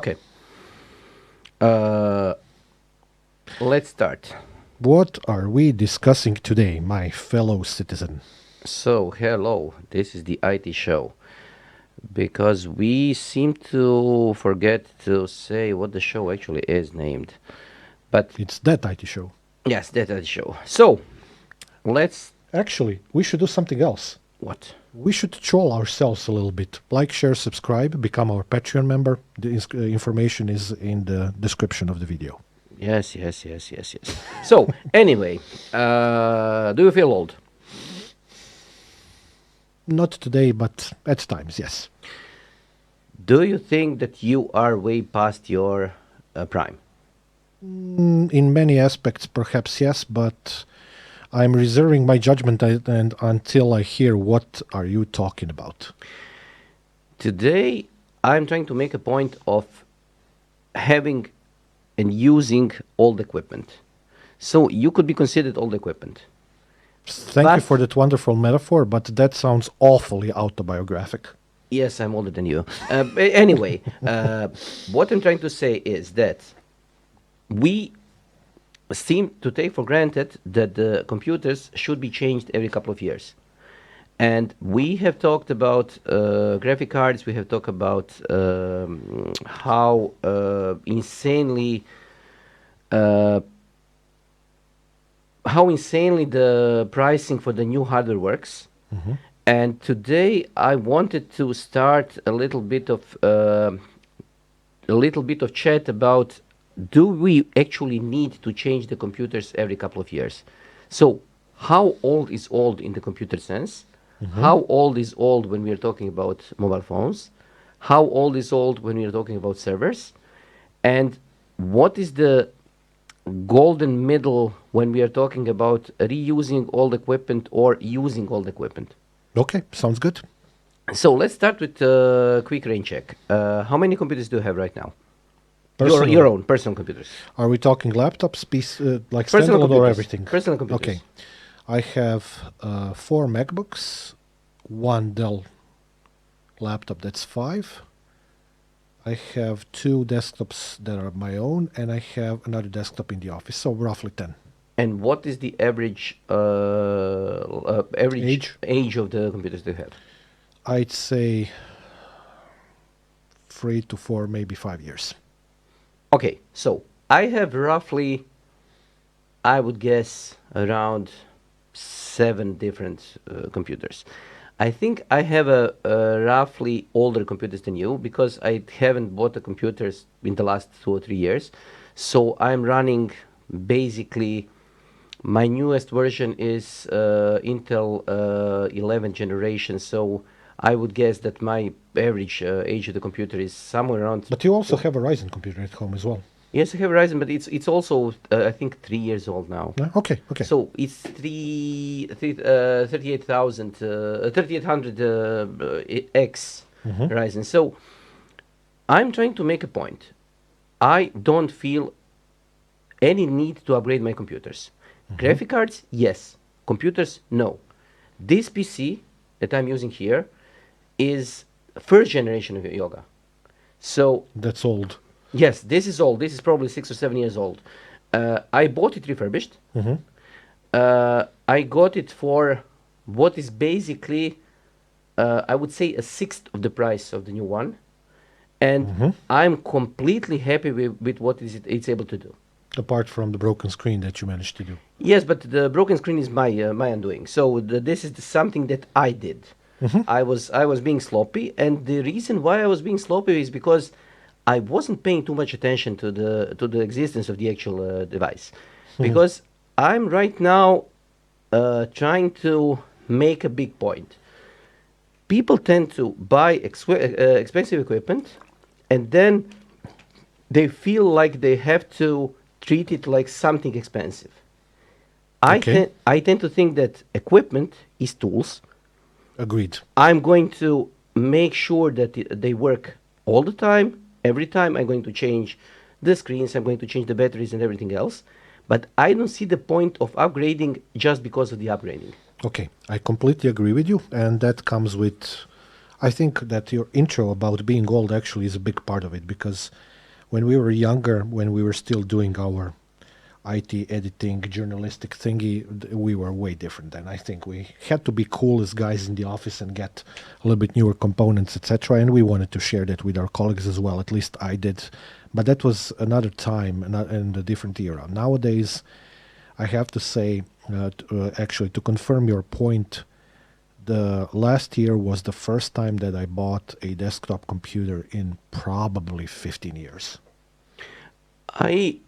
Okay. Uh, let's start. What are we discussing today, my fellow citizen? So, hello. This is the IT show. Because we seem to forget to say what the show actually is named. But It's that IT show. yes, that's the show. So, let's. Actually, we should do something else. What? We should troll ourselves a little bit. Like, share, subscribe, become our Patreon member. The information is in the description of the video. Yes. So, anyway, do you feel old? Not today, but at times, yes. Do you think that you are way past your prime? In many aspects, perhaps yes, but I'm reserving my judgment and until I hear what are you talking about. Today, I'm trying to make a point of having and using old equipment. So you could be considered old equipment. Thank you But for that wonderful metaphor, but that sounds awfully autobiographic. yes, I'm older than you. Anyway, what I'm trying to say is that we seem to take for granted that the computers should be changed every couple of years. And we have talked about graphic cards. We have talked about how uh, insanely the pricing for the new hardware works. Mhm. And today I wanted to start a little bit of chat about, do we actually need to change the computers every couple of years? So how old is old in the computer sense? Mhm. How old is old when we are talking about mobile phones? How old is old when we are talking about servers? And what is the golden middle when we are talking about reusing old equipment or using old equipment? Okay, sounds good. So let's start with a quick rain check. How many computers do you have right now? Your Personal. own personal computers. Are we talking laptops, like Personal standalone or computers. everything? Personal Okay. computers. I have 4 MacBooks, one Dell laptop that's 5. I have 2 desktops that are my own, and I have another desktop in the office, so roughly 10. And what is the average Age? age of the computers they have? I'd say 3 to 4, maybe 5 years. Okay, so I have roughly, I would guess, around 7 different computers. I think I have a roughly older computers than you because I haven't bought the computers in the last 2 or 3 years. So I'm running basically, my newest version is Intel 11th generation. So I would guess that my average age of the computer is somewhere around. But you also have a Ryzen computer at home as well. Yes, I have Ryzen, but it's also I think 3 years old now. No? Okay, okay. So it's 3800 X Mhm. Ryzen. So I'm trying to make a point. I don't feel any need to upgrade my computers. Mhm. Graphic cards, yes. Computers, no. This PC that I'm using here is first generation of Yoga. So That's old. yes, this is old. This is probably 6 or 7 years old. I bought it refurbished. Mhm. I got it for what is basically, I would say, a sixth of the price of the new one, and Mhm. I'm completely happy with what is it's able to do. Apart from the broken screen that you managed to do. Yes, but the broken screen is my undoing. So this is something that I did. Mhm. I was being sloppy, and the reason why I was being sloppy is because I wasn't paying too much attention to the existence of the actual device, Mhm. because I'm right now trying to make a big point. People tend to buy expensive equipment, and then they feel like they have to treat it like something expensive. Okay, I tend to think that equipment is tools. agreed. I'm going to make sure that they work all the time. Every time I'm going to change the screens, I'm going to change the batteries and everything else. But I don't see the point of upgrading just because of the upgrading. Okay, I completely agree with you, and that comes with. I think that your intro about being old actually is a big part of it because when we were younger, when we were still doing our IT editing, journalistic thingy, we were way different then. I think we had to be cool as guys in the office and get a little bit newer components, etc. And we wanted to share that with our colleagues as well. At least I did. But that was another time and a different era. Nowadays, I have to say, actually, to confirm your point, the last year was the first time that I bought a desktop computer in probably 15 years. I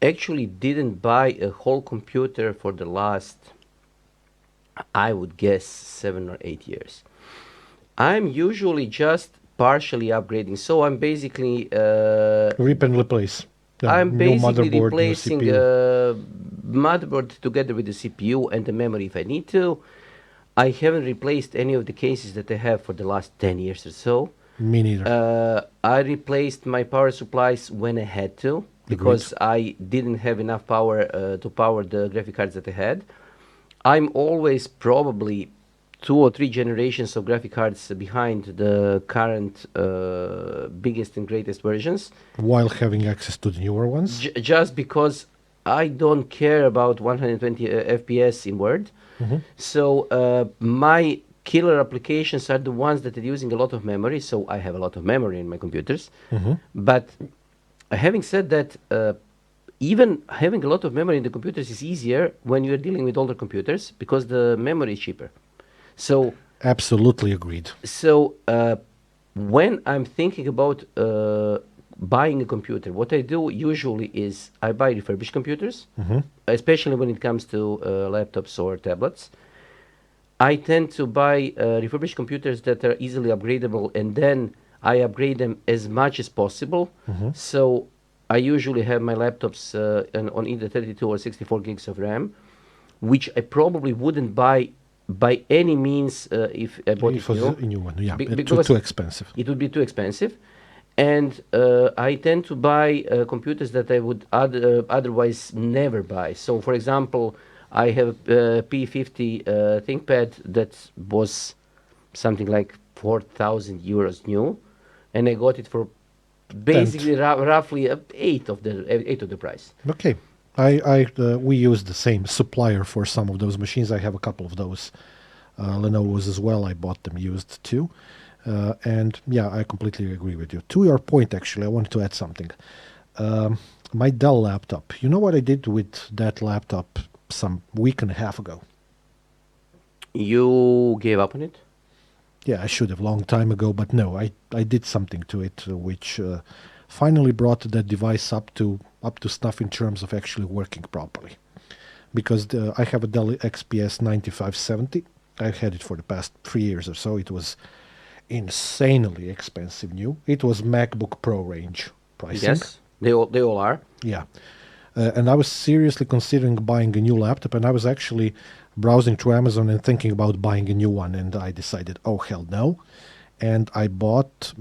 actually didn't buy a whole computer for the last, I would guess, 7 or 8 years. I'm usually just partially upgrading. So Rip and replace. Yeah, I'm new basically motherboard, new replacing CPU. motherboard together with the CPU and the memory if I need to. I haven't replaced any of the cases that I have for the last 10 years or so. Me neither. I replaced my power supplies when I had to Agreed. because I didn't have enough power to power the graphic cards that I had. I'm always probably 2 or 3 generations of graphic cards behind the current biggest and greatest versions, While having access to the newer ones. just because I don't care about 120 FPS in Word. Hmm. So my killer applications are the ones that are using a lot of memory. So I have a lot of memory in my computers. Hmm. But having said that, even having a lot of memory in the computers is easier when you're dealing with older computers because the memory is cheaper. So, Absolutely agreed. so when I'm thinking about buying a computer, what I do usually is I buy refurbished computers, Hmm. especially when it comes to laptops or tablets. I tend to buy refurbished computers that are easily upgradable, and then I upgrade them as much as possible. Hmm. So I usually have my laptops on either 32 or 64 gigs of RAM, which I probably wouldn't buy by any means if I bought It it was new, a new one. Yeah, too because expensive. it would be too expensive. And I tend to buy computers that I would otherwise never buy. So, for example, I have a P50 ThinkPad that was something like 4,000 euros new, and I got it for Tent. basically roughly eighth of the price. Okay. We use the same supplier for some of those machines. I have a couple of those Lenovo's as well. I bought them used too. And yeah, I completely agree with you. To your point, actually, I wanted to add something. Um, my Dell laptop. You know what I did with that laptop some week and a half ago? You gave up on it? Yeah, I should have long time ago, but no, I did something to it which finally brought that device up to snuff in terms of actually working properly. Because I have a Dell XPS 9570. I've had it for the past 3 years or so. It was insanely expensive new. It was MacBook Pro range pricing. Yes, they all are. Yeah. And I was seriously considering buying a new laptop, and I was actually browsing through Amazon and thinking about buying a new one, and I decided, oh hell no. And I bought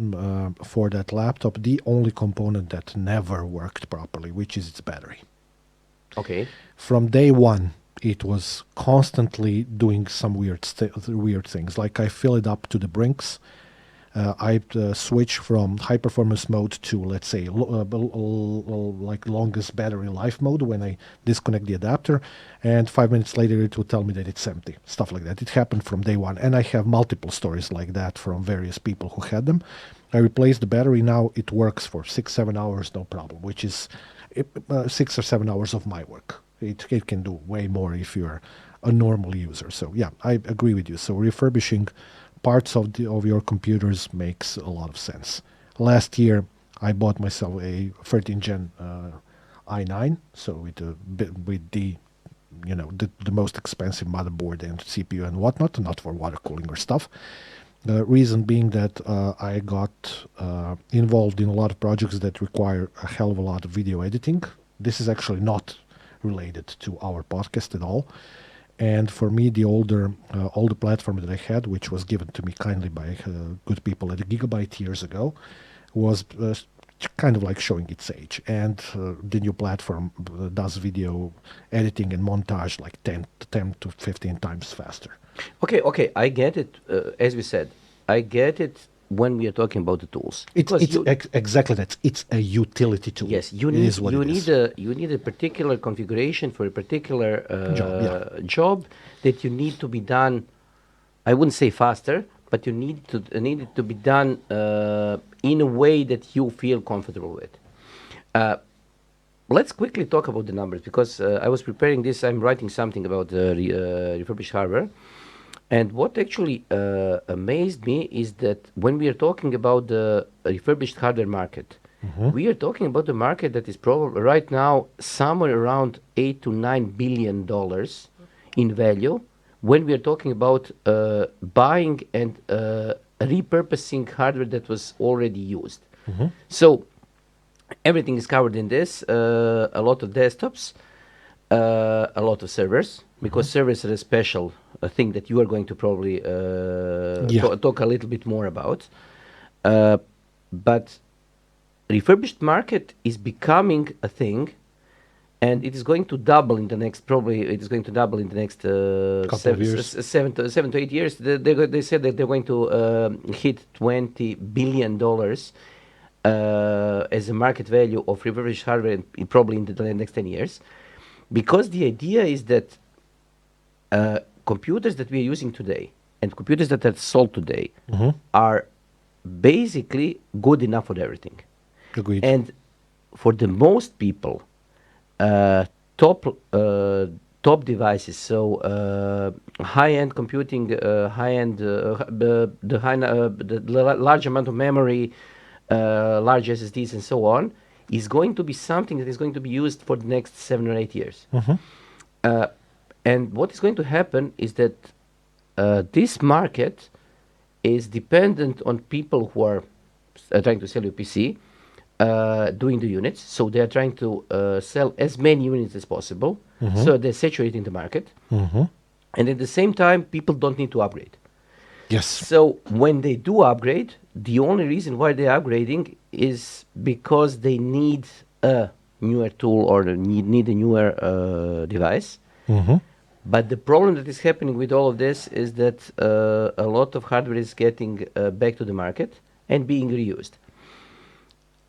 for that laptop the only component that never worked properly, which is its battery. Okay. From day one, it was constantly doing some weird things. Like I fill it up to the brinks. I switch from high performance mode to, let's say, like longest battery life mode when I disconnect the adapter, and 5 minutes later it will tell me that it's empty. Stuff like that. It happened from day one, and I have multiple stories like that from various people who had them. I replaced the battery. Now it works for 6-7 hours, no problem, which is 6 or 7 hours of my work. It can do way more if you're a normal user. So yeah, I agree with you. So refurbishing parts of your computers makes a lot of sense. Last year, I bought myself a 13 Gen i9, so with the most expensive motherboard and CPU and whatnot, not for water cooling or stuff. The reason being that I got involved in a lot of projects that require a hell of a lot of video editing. This is actually not related to our podcast at all. And for me, the older platform that I had, which was given to me kindly by good people at Gigabyte years ago, was kind of like showing its age. And the new platform does video editing and montage like 10 to 15 times faster. Okay, I get it. As we said, I get it when we are talking about the tools. It's Because it's exactly that. It's a utility tool. yes, you It need is what it is. you need a particular configuration for a particular Job, yeah. job that you need to be done. I wouldn't say faster, but you need it to be done in a way that you feel comfortable with. Uh, let's quickly talk about the numbers because I was preparing this. I'm writing something about refurbished hardware, and what actually amazed me is that when we are talking about the refurbished hardware market, we are talking about the market that is probably right now somewhere around $8 to $9 billion in value. When we are talking about buying and repurposing hardware that was already used, so everything is covered in this. A lot of desktops, a lot of servers, because servers are a special thing that you are going to probably Yeah. talk a little bit more about. But refurbished market is becoming a thing, and it is going to double in the next. Probably it is going to double in the next Couple of years. 7 to 8 years. They said that they're going to hit $20 billion as a market value of refurbished hardware probably in the next 10 years. Because the idea is that computers that we are using today and computers that are sold today are basically good enough for everything. Agreed. And for the most people, uh, top top devices, so high-end computing, high-end, the large amount of memory, large SSDs, and so on, is going to be something that is going to be used for the next 7 or 8 years. Uh, and what is going to happen is that this market is dependent on people who are trying to sell you PC, doing the units. So they are trying to sell as many units as possible. So they're saturating the market. And at the same time, people don't need to upgrade. Yes. So when they do upgrade, the only reason why they're upgrading is because they need a newer tool or need a newer device. But the problem that is happening with all of this is that a lot of hardware is getting back to the market and being reused.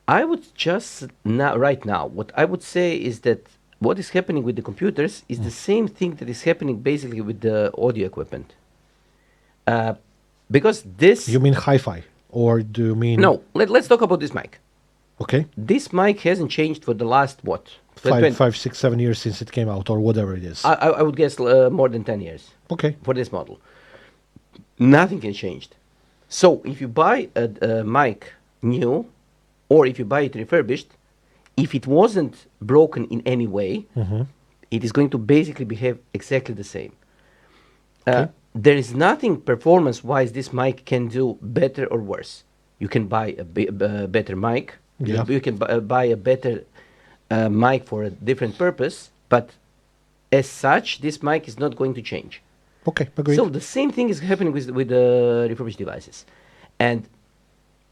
I would just now, right now, what I would say is that what is happening with the computers is the same thing that is happening basically with the audio equipment. Uh, because this. You mean hi-fi, or do you mean No, let's talk about this mic. Okay, This mic hasn't changed for the last, what? five, 6, 7 years since it came out, or whatever it is. I would guess more than 10 years Okay. for this model. Nothing has changed. So if you buy a mic new, or if you buy it refurbished, if it wasn't broken in any way, it is going to basically behave exactly the same. Okay. There is nothing performance-wise this mic can do better or worse. You can buy a better mic. Yeah. You can buy a better mic for a different purpose, but as such, this mic is not going to change. Okay, agreed. So the same thing is happening with refurbished devices. And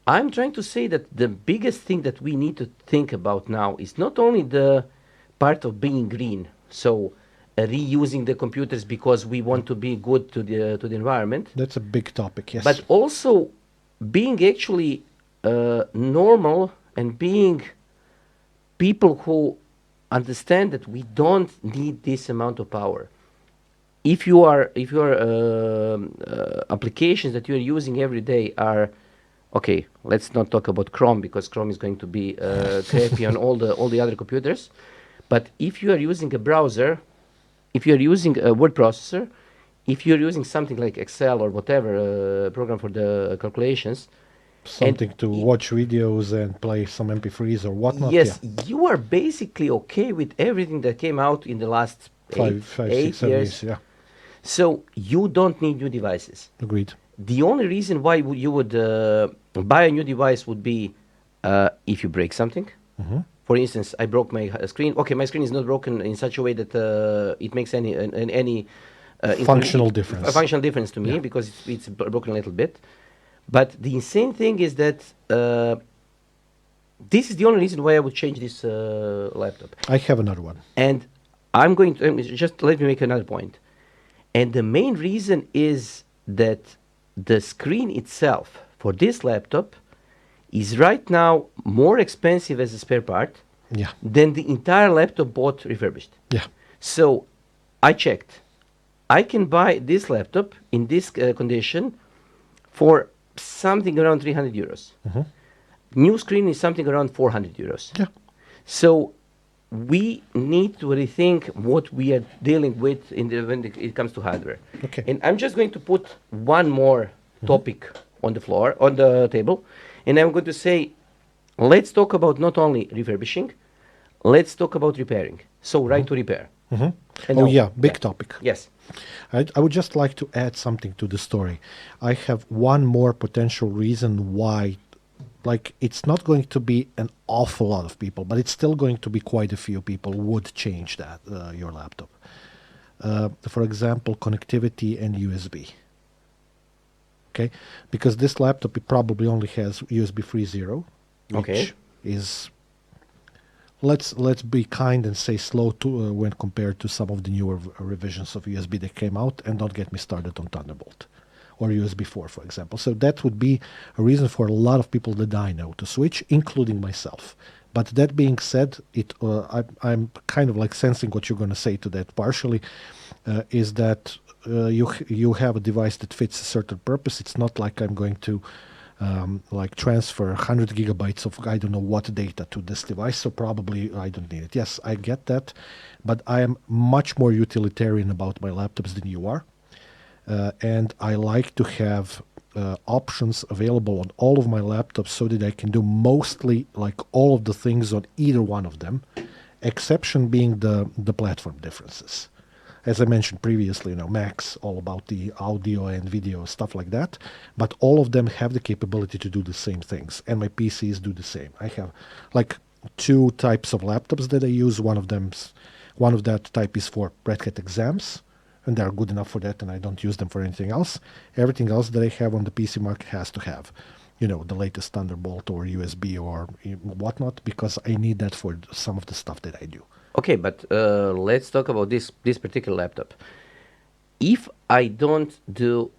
I'm trying to say that the biggest thing that we need to think about now is not only the part of being green, so reusing the computers because we want to be good to the environment, That's a big topic, yes. but also being actually normal and being people who understand that we don't need this amount of power. If your applications that you are using every day are okay, let's not talk about Chrome because Chrome is going to be crappy on all the other computers. But if you are using a browser, if you are using a word processor, if you're using something like Excel or whatever program for the calculations, Something to watch videos and play some MP3s or whatnot. yes, Yeah. you are basically okay with everything that came out in the last Five, 6, 7 years. Yeah. So you don't need new devices. Agreed. The only reason why you would buy a new device would be if you break something. For instance, I broke my screen. Okay, my screen is not broken in such a way that it makes any Functional difference. A functional difference to me Yeah. because it's broken a little bit. But the insane thing is that this is the only reason why I would change this laptop. I have another one. And I'm going to just let me make another point. And the main reason is that the screen itself for this laptop is right now more expensive as a spare part Yeah. than the entire laptop bought refurbished. Yeah. So I checked. I can buy this laptop in this condition for something around 300 euros. Mhm. New screen is something around 400 euros. Yeah. So we need to rethink what we are dealing with when it comes to hardware. Okay. And I'm just going to put one more topic on the floor, on the table, and I'm going to say, let's talk about not only refurbishing, let's talk about repairing. So right to repair. Mhm. And Oh, now- yeah, big topic. Yes. I would just like to add something to the story. I have one more potential reason why, like, it's not going to be an awful lot of people, but it's still going to be quite a few people would change that your laptop. For example, connectivity and USB. Okay, because this laptop it probably only has USB 3.0, which Okay. is let's be kind and say slow to when compared to some of the newer revisions of USB that came out, and don't get me started on Thunderbolt or USB 4, for example. So that would be a reason for a lot of people that I know to switch, including myself. But that being said, I'm kind of like sensing what you're going to say to that partially, is that you have a device that fits a certain purpose. It's not like I'm going to like transfer 100 gigabytes of I don't know what data to this device, so probably I don't need it. Yes, I get that, but I am much more utilitarian about my laptops than you are, and I like to have options available on all of my laptops so that I can do mostly like all of the things on either one of them, exception being the platform differences. As I mentioned previously, Macs all about the audio and video stuff like that, but all of them have the capability to do the same things, and my PCs do the same. I have like two types of laptops that I use. One of that type is for Red Hat exams, and they're good enough for that, and I don't use them for anything else. Everything else that I have on the PC market has to have, the latest Thunderbolt or USB or whatnot, because I need that for some of the stuff that I do. Okay, but let's talk about this particular laptop. If I don't do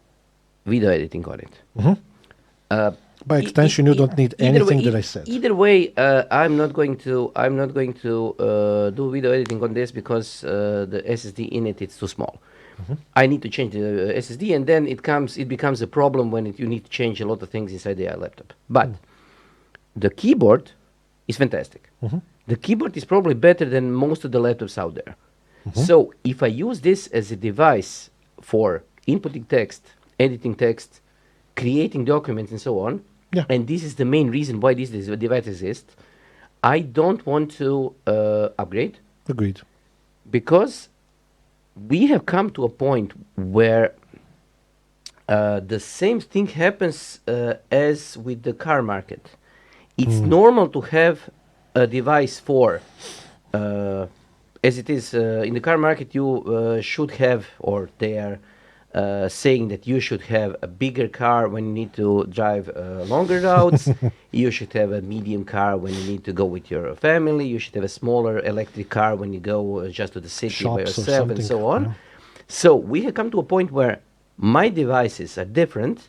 video editing on it, By extension, you don't need either way, anything that I said. Either way, I'm not going to do video editing on this because the SSD in it is too small. I need to change the SSD, and then it becomes a problem when you need to change a lot of things inside the laptop. But the keyboard is fantastic. The keyboard is probably better than most of the laptops out there. So if I use this as a device for inputting text, editing text, creating documents, and so on, Yeah. and this is the main reason why this device exists, I don't want to upgrade Agreed. because we have come to a point where the same thing happens as with the car market. It's normal to have a device for, as it is in the car market, you should have, or they are saying that you should have a bigger car when you need to drive longer routes. You should have a medium car when you need to go with your family. You should have a smaller electric car when you go just to the city by Shops or yourself and something, so on. yeah. So we have come to a point where my devices are different.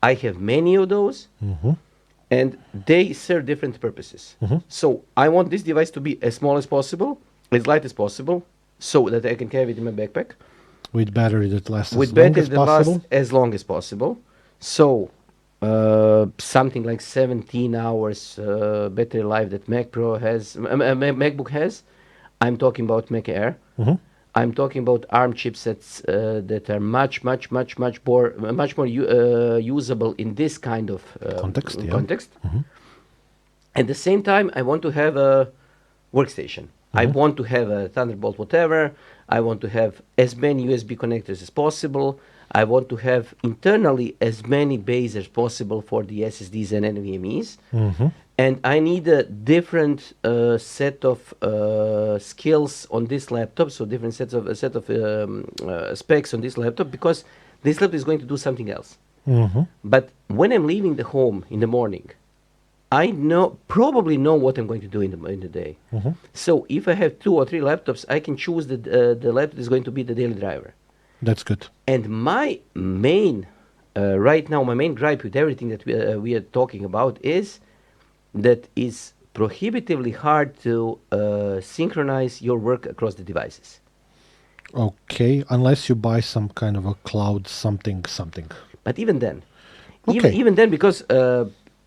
I have many of those, and they serve different purposes. So I want this device to be as small as possible, as light as possible, so that I can carry it in my backpack, With battery that lasts with as long battery as that possible. lasts as long as possible. So something like 17 hours battery life that Mac Pro has, MacBook has. I'm talking about Mac Air. I'm talking about ARM chipsets that are much more usable in this kind of Context, yeah. context. At the same time, I want to have a workstation. I want to have a Thunderbolt whatever. I want to have as many USB connectors as possible. I want to have internally as many bays as possible for the SSDs and NVMEs. And I need a different set of skills on this laptop, so different set of specs on this laptop, because this laptop is going to do something else. But when I'm leaving the home in the morning, I probably know what I'm going to do in the day. So if I have 2 or 3 laptops, I can choose the laptop is going to be the daily driver. That's good. And my main right now, my main gripe with everything that we are talking about is that it's prohibitively hard to synchronize your work across the devices. Okay, unless you buy some kind of a cloud something something. But even then, Okay. even then, because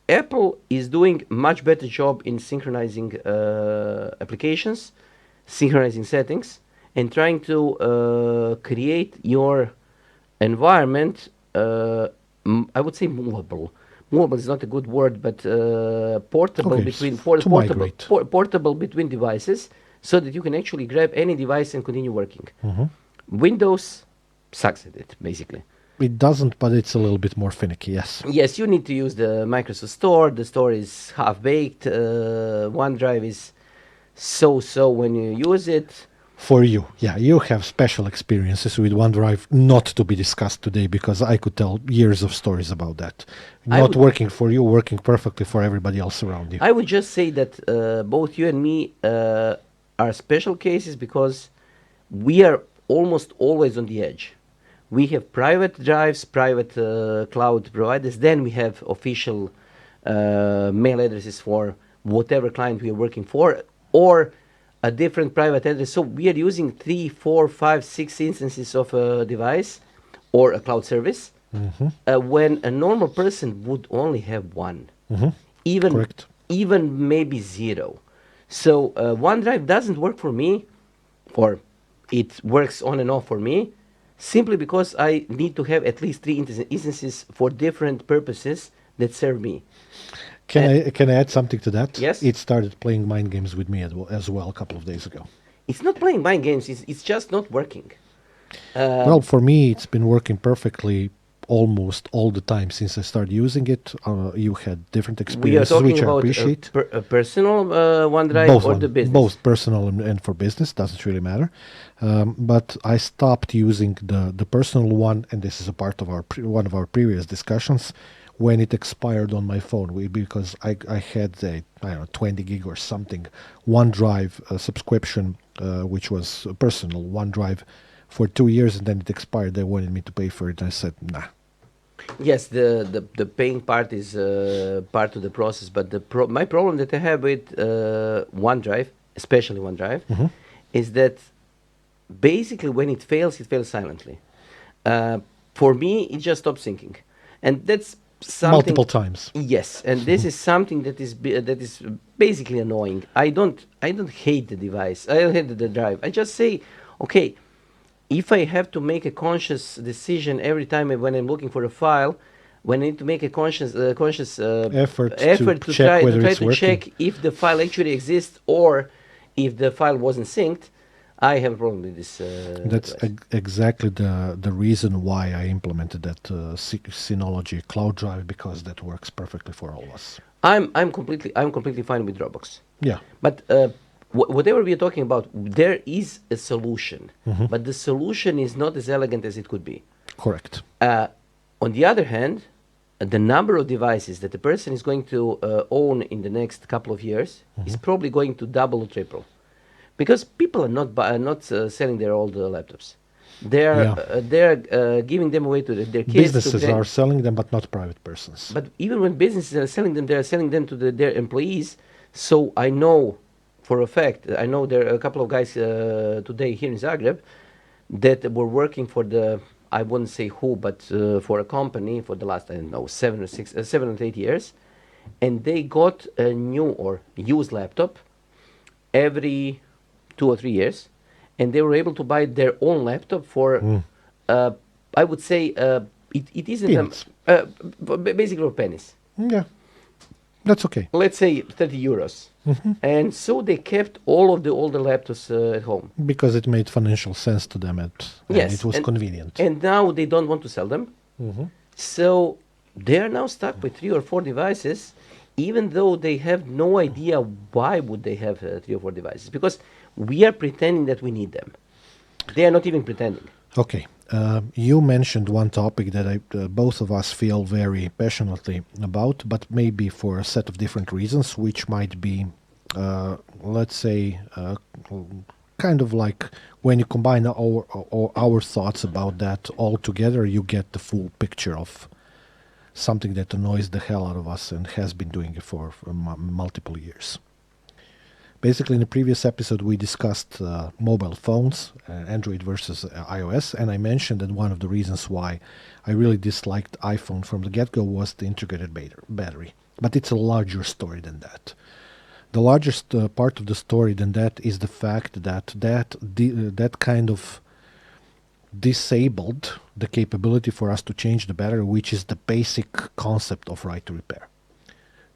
Apple is doing much better job in synchronizing applications, synchronizing settings, and trying to create your environment. I would say movable. Movable is not a good word, but portable Okay, between to migrate. portable between devices, so that you can actually grab any device and continue working. Hmm. Windows sucks at it, basically. It doesn't, but it's a little bit more finicky, yes. Yes, you need to use the Microsoft Store. The store is half baked. OneDrive is so when you use it. For you, yeah, you have special experiences with OneDrive not to be discussed today because I could tell years of stories about that. I Not would working for you, working perfectly for everybody else around you. I would just say that both you and me are special cases because we are almost always on the edge. We have private drives, private cloud providers. Then we have official mail addresses for whatever client we are working for, or a different private address. So we are using 3, 4, 5, 6 instances of a device or a cloud service, Hmm. when a normal person would only have one, Hmm. even Correct. even maybe zero. So OneDrive doesn't work for me, or it works on and off for me, simply because I need to have at least 3 instances for different purposes that serve me. Uh, Can I add something to that? yes, It started playing mind games with me as well a couple of days ago. it's not playing mind games. It's just not working. Well, Um, for me, it's been working perfectly almost all the time since I started using it. You had different we are experiences, talking which I about appreciate. a personal OneDrive Both or the one, business. both personal and for business doesn't really matter. But I stopped using the personal one, and this is a part of one of our previous discussions when it expired on my phone. Because I had a I don't know 20 gig or something OneDrive subscription, which was a personal OneDrive for 2 years, and then it expired. They wanted me to pay for it, and I said nah. Yes, the paying part is part of the process, but my problem that I have with OneDrive, especially OneDrive, Hmm. is that basically when it fails silently. Uh, for me, it just stops syncing, and that's something. Multiple times. Yes, and this is something that is basically annoying. I don't hate the device. I don't hate the drive. I just say, okay, if I have to make a conscious decision every time when I'm looking for a file, when I need to make a conscious Effort to effort check whether try it's to working. check if the file actually exists or if the file wasn't synced, I have a problem with this That's device. exactly the reason why I implemented that Synology Cloud Drive, because that works perfectly for all of us. I'm completely fine with Dropbox. Yeah. But whatever we are talking about, there is a solution, Hmm. but the solution is not as elegant as it could be. Correct. Uh, on the other hand, the number of devices that the person is going to own in the next couple of years is Hmm. probably going to double or triple, because people are not selling their old laptops. Yeah. They are giving them away to their kids to Businesses are selling them, but not private persons. but even when businesses are selling them, they are selling them to their employees. So I know for a fact, I know there are a couple of guys today here in Zagreb that were working for I wouldn't say who, but for a company for the last, I don't know, 7 or 8 years. And they got a new or used laptop every 2 or 3 years. And they were able to buy their own laptop for, Mm. uh, I would say, it isn't, Peanuts. basically for pennies. Yeah, that's okay. Let's say 30 euros. Hmm. And so they kept all of the older laptops at home. Because it made financial sense to them, and it Yes, was convenient. and now they don't want to sell them. Hmm. So they are now stuck with 3 or 4 devices, even though they have no idea why would they have 3 or 4 devices, because we are pretending that we need them. They are not even pretending. Okay. You mentioned one topic that both of us feel very passionately about, but maybe for a set of different reasons, which might be, let's say, kind of like when you combine our thoughts about that all together, you get the full picture of something that annoys the hell out of us and has been doing it for multiple years. Basically, in the previous episode, we discussed mobile phones, Android versus iOS, and I mentioned that one of the reasons why I really disliked iPhone from the get-go was the integrated battery. But it's a larger story than that. The largest part of the story than that is the fact that kind of disabled the capability for us to change the battery, which is the basic concept of right to repair,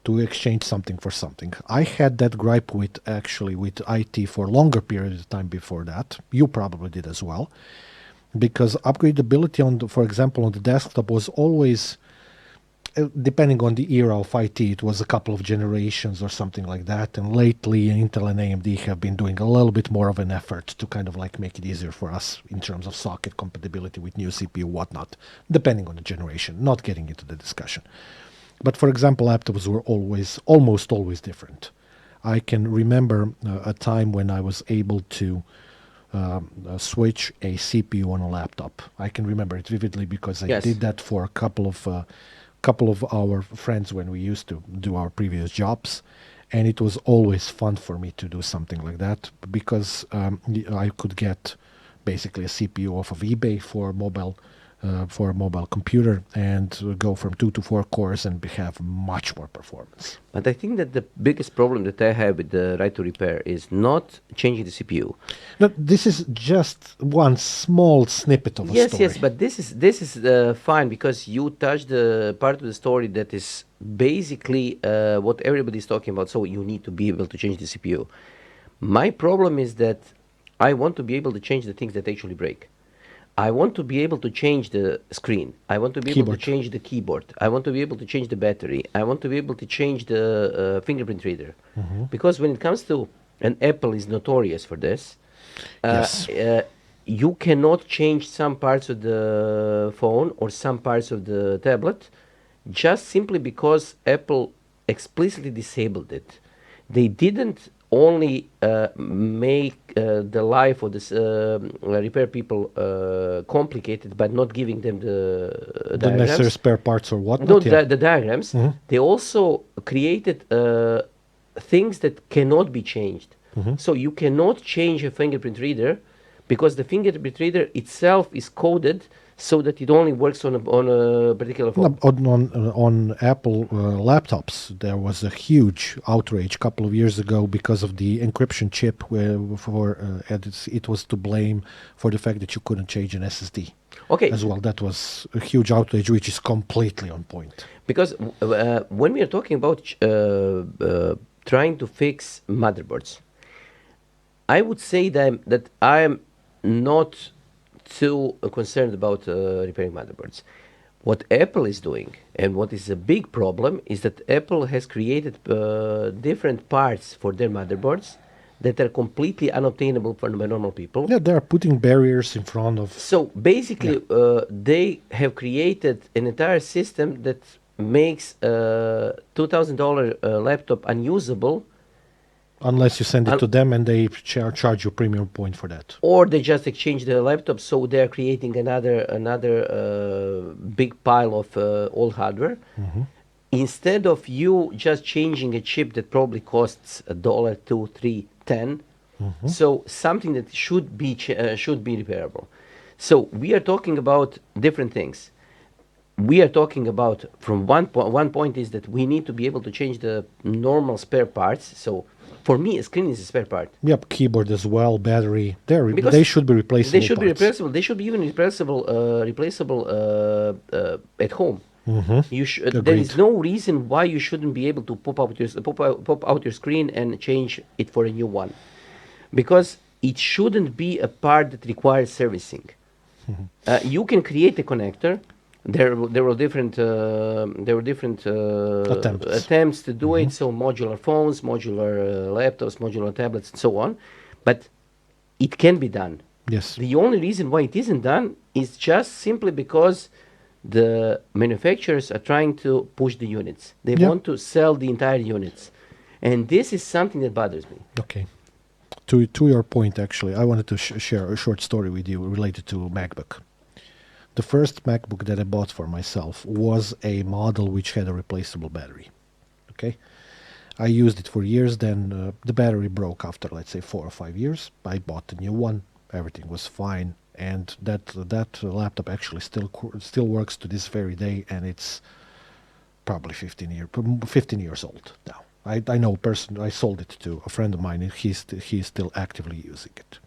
to exchange something for something. I had that gripe with IT for a longer period of time before that. You probably did as well, because upgradability for example, on the desktop was always, depending on the era of IT, it was a couple of generations or something like that. And lately, Intel and AMD have been doing a little bit more of an effort to kind of like make it easier for us in terms of socket compatibility with new CPU, whatnot, depending on the generation. Not getting into the discussion. But for example, laptops were almost always different. I can remember a time when I was able to switch a CPU on a laptop. I can remember it vividly because I Yes. did that for a couple of our friends when we used to do our previous jobs, and it was always fun for me to do something like that because I could get basically a CPU off of eBay for a mobile computer and go from 2 to 4 cores and have much more performance. But I think that the biggest problem that I have with the right to repair is not changing the CPU. Now, this is just one small snippet of a Yes, story. yes, but this is fine because you touched the part of the story that is basically what everybody's talking about. So you need to be able to change the CPU. My problem is that I want to be able to change the things that actually break. I want to be able to change the screen. I want to be able Keyboard. to change the keyboard. I want to be able to change the battery. I want to be able to change the fingerprint reader. Because when it comes to, and Apple is notorious for this, Yes. you cannot change some parts of the phone or some parts of the tablet just simply because Apple explicitly disabled it. They didn't only make the life of this repair people complicated by not giving them the The necessary diagrams. spare parts or No, whatnot. Yeah. the diagrams. They also created things that cannot be changed. So you cannot change a fingerprint reader because the fingerprint reader itself is coded so that it only works on a particular phone. No, on Apple laptops, there was a huge outrage a couple of years ago because of the encryption chip, it was to blame for the fact that you couldn't change an SSD. Okay. As well, that was a huge outrage, which is completely on point. Because when we are talking about trying to fix motherboards, I would say that I am not too concerned about repairing motherboards. What Apple is doing, and what is a big problem, is that Apple has created different parts for their motherboards that are completely unobtainable for normal people. Yeah, they're putting barriers in front of. So basically, they have created an entire system that makes a $2,000 laptop unusable, Unless you send it to them and they charge you a premium point for that. or they just exchange the laptop. So they're creating another big pile of old hardware. Instead of you just changing a chip that probably costs $1, $2, $3, $10, so something that should be repairable. So we are talking about different things. We are talking about from one point is that we need to be able to change the normal spare parts. So for me, a screen is a spare part. Yep, keyboard as well, battery. Because They should be replaceable. They should be parts. replaceable. They should be even replaceable at home. You should. There is Agreed. no reason why you shouldn't be able to pop out your screen and change it for a new one, because it shouldn't be a part that requires servicing. You can create a connector. There were different attempts to do it. So modular phones, modular laptops, modular tablets, and so on. But it can be done. Yes. The only reason why it isn't done is just simply because the manufacturers are trying to push the units. They want to sell the entire units. And this is something that bothers me. Okay. To your point, actually, I wanted to share a short story with you related to MacBook. The first MacBook that I bought for myself was a model which had a replaceable battery. Okay, I used it for years. Then the battery broke after, let's say, 4 or 5 years. I bought a new one. Everything was fine, and that laptop actually still works to this very day, and it's probably 15 years old now. I know a person. I sold it to a friend of mine, and he's still actively using it.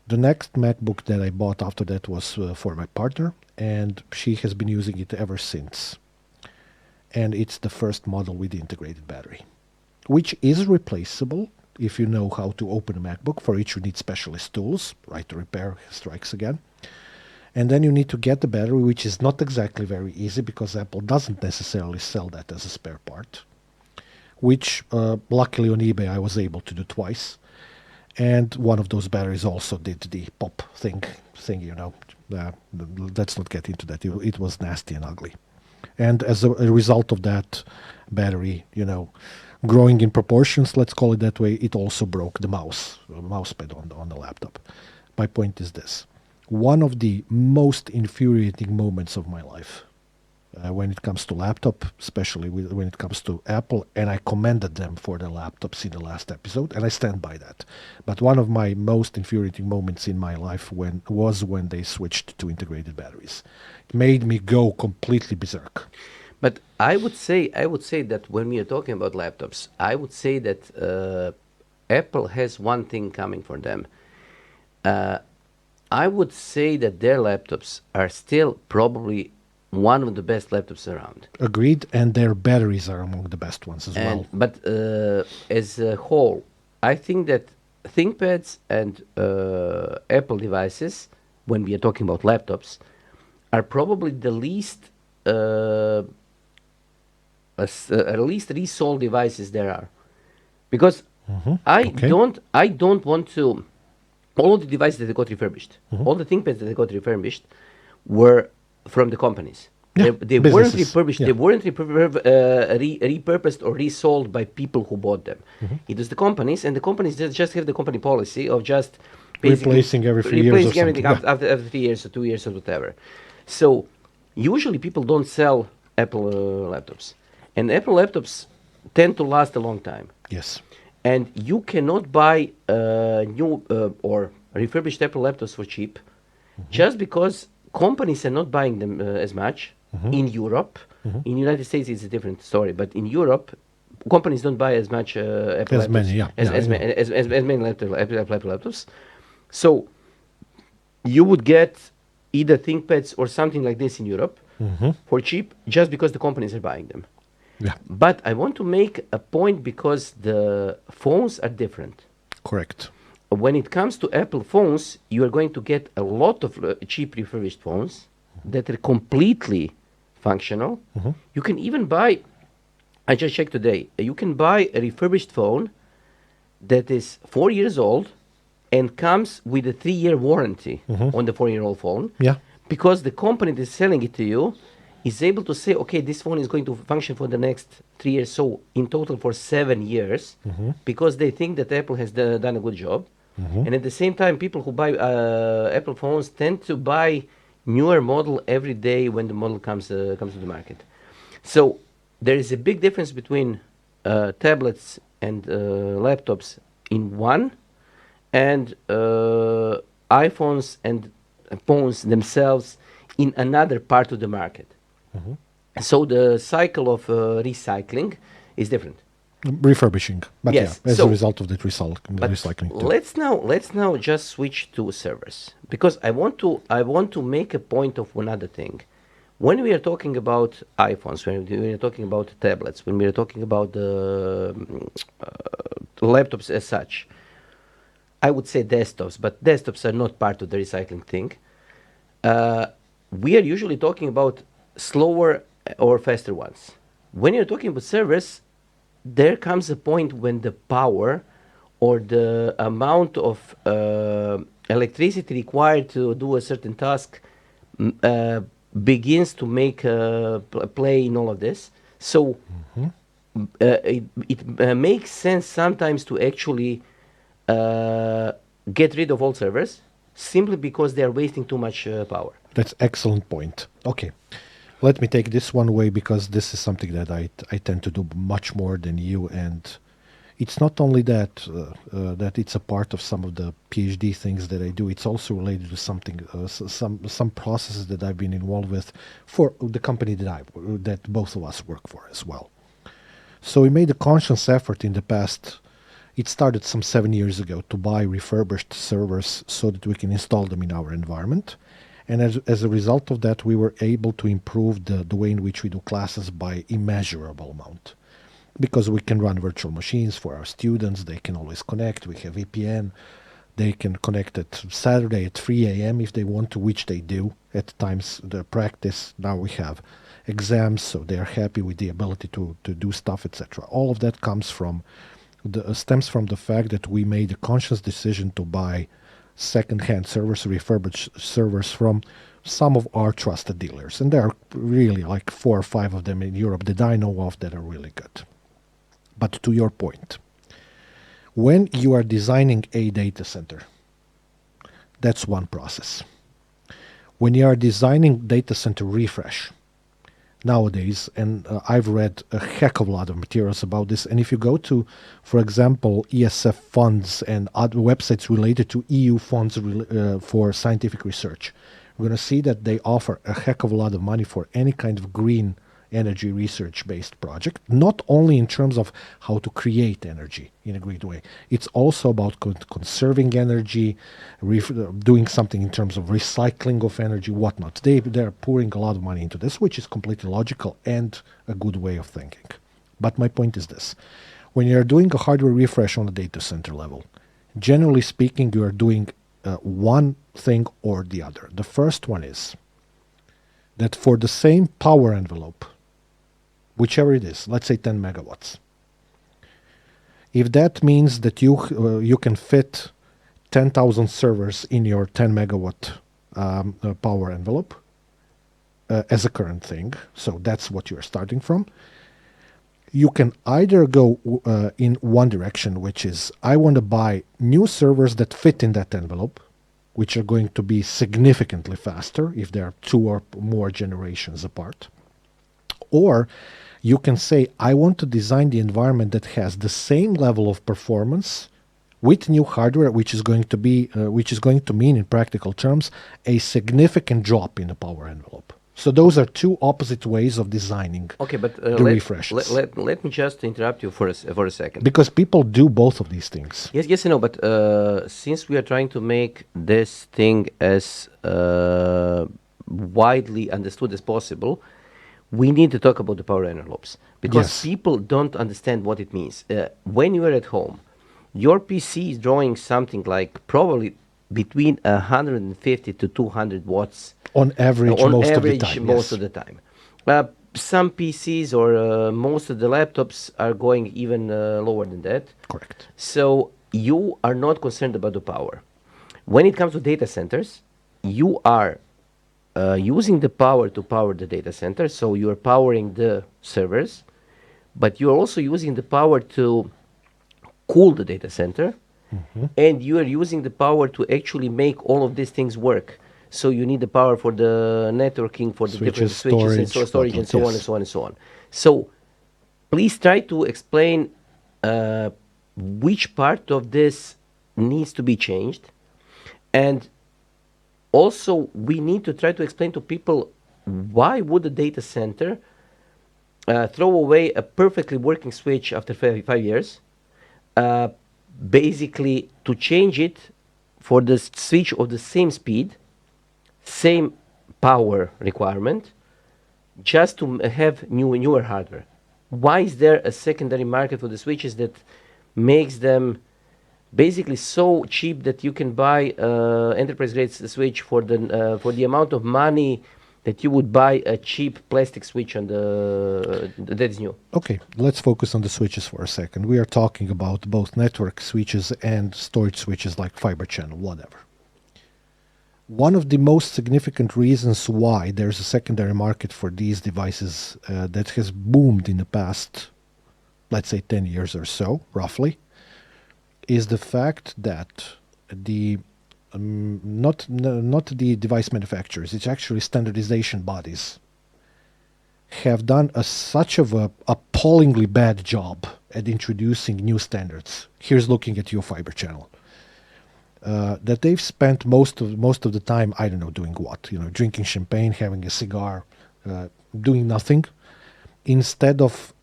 The next MacBook that I bought after that was for my partner, and she has been using it ever since. And it's the first model with the integrated battery, which is replaceable if you know how to open a MacBook. For each you need specialist tools, right to repair strikes again. And then you need to get the battery, which is not exactly very easy because Apple doesn't necessarily sell that as a spare part, which luckily on eBay I was able to do twice. And one of those batteries also did the pop thing, let's not get into that. It was nasty and ugly. And as a result of that battery, growing in proportions, let's call it that way, it also broke the mouse pad on the laptop. My point is this. One of the most infuriating moments of my life when it comes to laptop, especially when it comes to Apple, and I commended them for their laptops in the last episode, and I stand by that. But one of my most infuriating moments in my life was when they switched to integrated batteries. It made me go completely berserk. But I would say that when we are talking about laptops, I would say that Apple has one thing coming for them. Uh, I would say that their laptops are still probably one of the best laptops around. Agreed, and their batteries are among the best ones as And well. but as a whole, I think that ThinkPads and Apple devices, when we are talking about laptops, are probably the uh, least resold devices there are, because Okay. I don't want to. All the devices that they got refurbished, all the ThinkPads that they got refurbished, were from the companies. Yeah, They weren't businesses. refurbished. Yeah. They weren't repurposed or resold by people who bought them. It was the companies, and the companies just have the company policy of just basically Replacing every 3 years or replacing everything something. Yeah. after 3 years or 2 years or whatever. So usually people don't sell Apple laptops, and Apple laptops tend to last a long time. Yes. And you cannot buy new or refurbished Apple laptops for cheap, just because companies are not buying them as much in Europe. In United States, it's a different story, but in Europe, companies don't buy as much Apple As many. laptops Yeah. as Yeah. I as, ma- know. as many Apple laptops. So you would get either ThinkPads or something like this in Europe for cheap, just because the companies are buying them. Yeah. But I want to make a point because the phones are different. Correct. When it comes to Apple phones, you are going to get a lot of cheap refurbished phones that are completely functional. You can even buy, I just checked today, you can buy a refurbished phone that is 4 years old and comes with a 3-year warranty on the 4-year-old phone, Yeah. because the company that's selling it to you is able to say, okay, this phone is going to function for the next 3 years, so in total for 7 years, because they think that Apple has done a good job. And at the same time, people who buy Apple phones tend to buy newer model every day when the model comes to the market. So there is a big difference between tablets and laptops in one, and iPhones and phones themselves in another part of the market. So the cycle of recycling is different. Refurbishing. But yeah, Yes. as a So, result of the but recycling too. let's now just switch to servers, because I want to make a point of one other thing. When we are talking about iPhones, when we are talking about tablets, when we are talking about the laptops as such, I would say desktops, but desktops are not part of the recycling thing. Uh, we are usually talking about slower or faster ones. When you're talking about servers, there comes a point when the power or the amount of electricity required to do a certain task m- uh, begins to make play in all of this. So it makes sense sometimes to actually uh, get rid of all servers simply because they are wasting too much power. That's excellent point. Okay, let me take this one away because this is something that I tend to do much more than you, and it's not only that that it's a part of some of the PhD things that I do. It's also related to something, some processes that I've been involved with for the company that both of us work for as well. So we made a conscious effort in the past. It started some 7 years ago to buy refurbished servers so that we can install them in our environment. And as a result of that, we were able to improve the way in which we do classes by immeasurable amount. Because we can run virtual machines for our students, they can always connect. We have VPN. They can connect at Saturday at 3 a.m. if they want to, which they do at times. The practice, now we have exams, so they are happy with the ability to do stuff, etc. All of that stems from the fact that we made a conscious decision to buy second-hand servers, refurbished servers from some of our trusted dealers. And there are really like 4 or 5 of them in Europe that I know of that are really good. But to your point, when you are designing a data center, that's one process. When you are designing data center refresh, nowadays, and I've read a heck of a lot of materials about this, and if you go to, for example, ESF funds and other websites related to EU funds for scientific research, we're going to see that they offer a heck of a lot of money for any kind of green energy research based project, not only in terms of how to create energy in a great way. It's also about conserving energy, doing something in terms of recycling of energy, whatnot. They're pouring a lot of money into this, which is completely logical and a good way of thinking. But my point is this. When you're doing a hardware refresh on a data center level, generally speaking, you are doing one thing or the other. The first one is that for the same power envelope, whichever it is, let's say 10 megawatts. If that means that you can fit 10,000 servers in your 10 megawatt power envelope as a current thing, so that's what you're starting from, you can either go in one direction, which is I want to buy new servers that fit in that envelope, which are going to be significantly faster if they are 2 or more generations apart. Or you can say, I want to design the environment that has the same level of performance with new hardware, which is going to mean, in practical terms, a significant drop in the power envelope. So those are two opposite ways of designing the refreshes. Let me just interrupt you for a second. Because people do both of these things. Yes, I know, but since we are trying to make this thing as widely understood as possible, we need to talk about the power envelopes because Yes. people don't understand what it means. When you are at home, your PC is drawing something like probably between 150 to 200 watts On average, most of the time. most Yes. of the time. Some PCs or most of the laptops are going even lower than that. Correct. So you are not concerned about the power. When it comes to data centers, you are using the power to power the data center. So you are powering the servers, but you're also using the power to cool the data center, and you are using the power to actually make all of these things work. So you need the power for the networking, for the different Switches, switches and storage and so on and so on and so on. So please try to explain which part of this needs to be changed. And also, we need to try to explain to people why would a data center throw away a perfectly working switch after 5 years, basically to change it for the switch of the same speed, same power requirement, just to have newer hardware. Why is there a secondary market for the switches that makes them basically so cheap that you can buy enterprise grade switch for the amount of money that you would buy a cheap plastic switch on that is new? Okay, let's focus on the switches for a second. We are talking about both network switches and storage switches like fiber channel, whatever. One of the most significant reasons why there's a secondary market for these devices that has boomed in the past, let's say 10 years or so, roughly, is the fact that the not the device manufacturers, it's actually standardization bodies, have done such of a appallingly bad job at introducing new standards. Here's looking at your fiber channel. That they've spent most of the time, I don't know, doing what, drinking champagne, having a cigar, doing nothing, instead of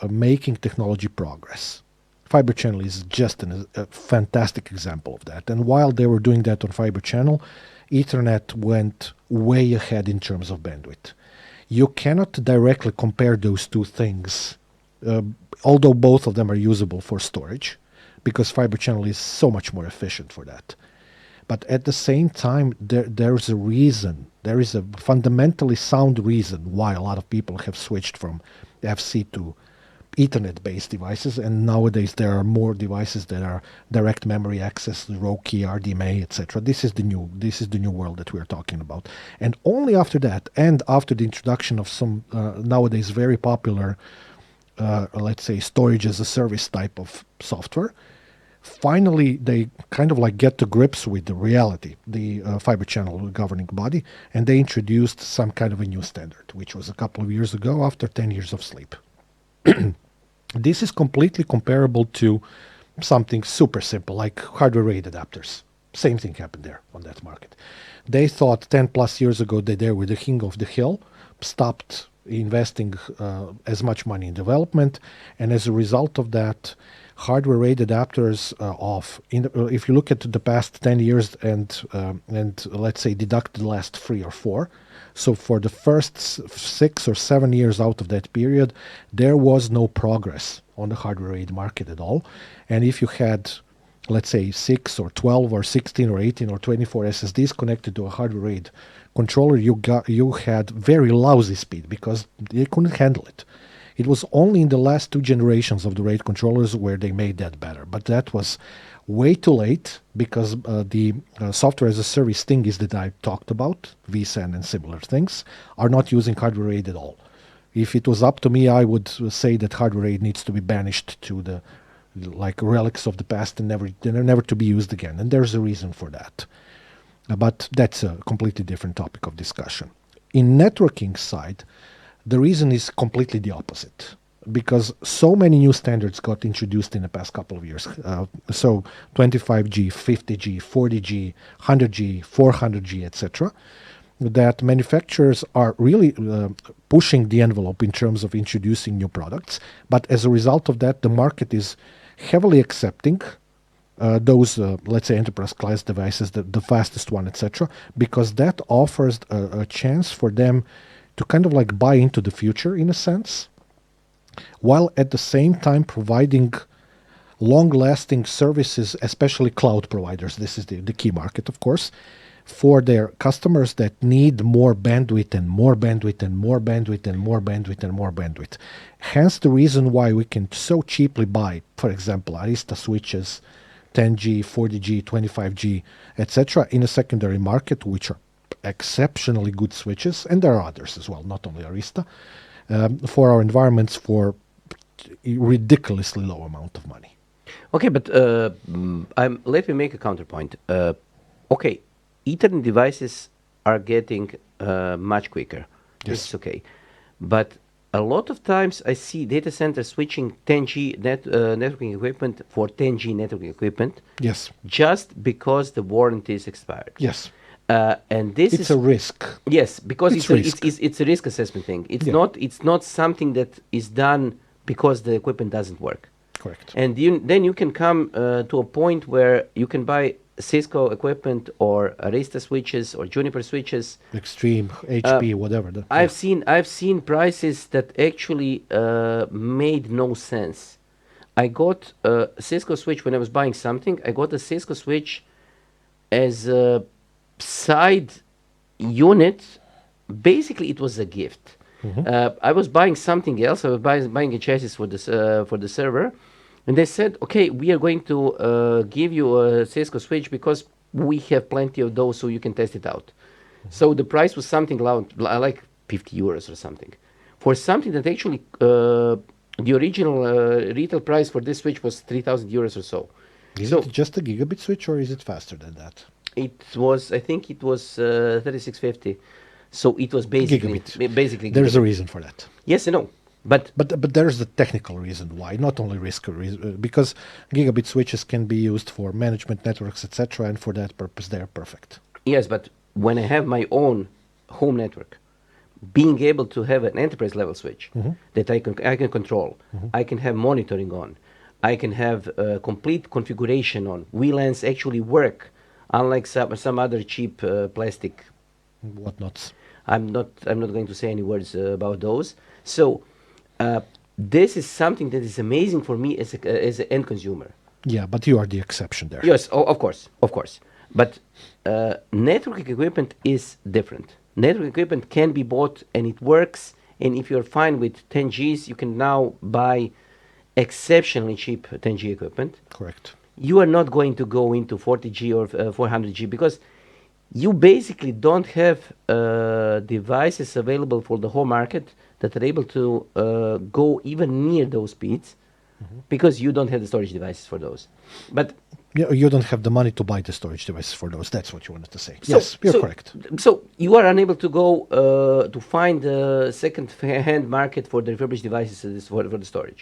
making technology progress. Fiber channel is just a fantastic example of that. And while they were doing that on fiber channel, Ethernet went way ahead in terms of bandwidth. You cannot directly compare those two things, although both of them are usable for storage, because fiber channel is so much more efficient for that. But at the same time, there's a reason, there is a fundamentally sound reason why a lot of people have switched from FC to Ethernet-based devices, and nowadays there are more devices that are direct memory access, row key, RDMA, etc. This is the new world that we're talking about. And only after that, and after the introduction of some nowadays very popular, let's say, storage as a service type of software, finally they kind of like get to grips with the reality, the fiber channel governing body, and they introduced some kind of a new standard, which was a couple of years ago after 10 years of sleep. This is completely comparable to something super simple like hardware RAID adapters. Same thing happened there on that market. They thought 10 plus years ago that they were the king of the hill, stopped investing as much money in development, and as a result of that, hardware RAID adapters if you look at the past 10 years and let's say deduct the last 3 or 4, so for the first 6 or 7 years out of that period, there was no progress on the hardware RAID market at all. And if you had, let's say, 6 or 12 or 16 or 18 or 24 SSDs connected to a hardware RAID controller, you had very lousy speed because they couldn't handle it. It was only in the last 2 generations of the RAID controllers where they made that better. But that was way too late because the software as a service thingies that I talked about, vSAN and similar things, are not using hardware RAID at all. If it was up to me, I would say that hardware RAID needs to be banished to the relics of the past and never to be used again. And there's a reason for that. But that's a completely different topic of discussion. In networking side, the reason is completely the opposite, because so many new standards got introduced in the past couple of years. So 25G, 50G, 40G, 100G, 400G, etc., that manufacturers are really pushing the envelope in terms of introducing new products. But as a result of that, the market is heavily accepting those, let's say, enterprise class devices, the fastest one, etc., because that offers a chance for them to kind of like buy into the future in a sense, while at the same time providing long-lasting services, especially cloud providers. This is the key market, of course, for their customers that need more bandwidth and more bandwidth and more bandwidth and more bandwidth and more bandwidth. Hence the reason why we can so cheaply buy, for example, Arista switches, 10G, 40G, 25G, etc., in a secondary market, which are exceptionally good switches, and there are others as well, not only Arista, for our environments for a ridiculously low amount of money. Okay, but let me make a counterpoint. Okay, Ethernet devices are getting much quicker. Yes. It's okay. But a lot of times I see data centers switching 10G networking equipment for 10G networking equipment. Yes. Just because the warranty is expired. Yes. And this it's a risk. Yes, because it's a risk assessment thing. It's not something that is done because the equipment doesn't work. Correct. And then you can come to a point where you can buy Cisco equipment or Arista switches or Juniper switches. Extreme, HP, whatever. I've seen prices that actually made no sense. I got a Cisco switch when I was buying something. I got a Cisco switch as a side unit. Basically, it was a gift. Mm-hmm. I was buying something else. I was buying a chassis for the server, and they said, "Okay, we are going to give you a Cisco switch because we have plenty of those, so you can test it out." Mm-hmm. So the price was something like 50 euros or something, for something that actually the original retail price for this switch was 3,000 euros or so. Is it just a gigabit switch, or is it faster than that? It was, I think it was 3650. So it was Gigabit. basically There's a gigabit. reason for that. Yes and no. But But there's the technical reason why, not only because gigabit switches can be used for management networks, etc., and for that purpose they're perfect. yes, but when I have my own home network, being able to have an enterprise level switch that I can control, I can have monitoring on, I can have complete configuration on. VLANs actually work, unlike some other cheap plastic. Whatnots. I'm not going to say any words about those. So uh, this is something that is amazing for me as an end consumer. Yeah, but you are the exception there. Yes, of course, of course. But network equipment is different. Network equipment can be bought and it works. And if you're fine with 10 Gs, you can now buy exceptionally cheap 10G equipment. Correct. You are not going to go into 40G or 400G because you basically don't have devices available for the whole market that are able to go even near those speeds because you don't have the storage devices for those. But You don't have the money to buy the storage devices for those. That's what you wanted to say. so, Yes, you're so, correct. so you are unable to go to find the second-hand market for the refurbished devices for the storage.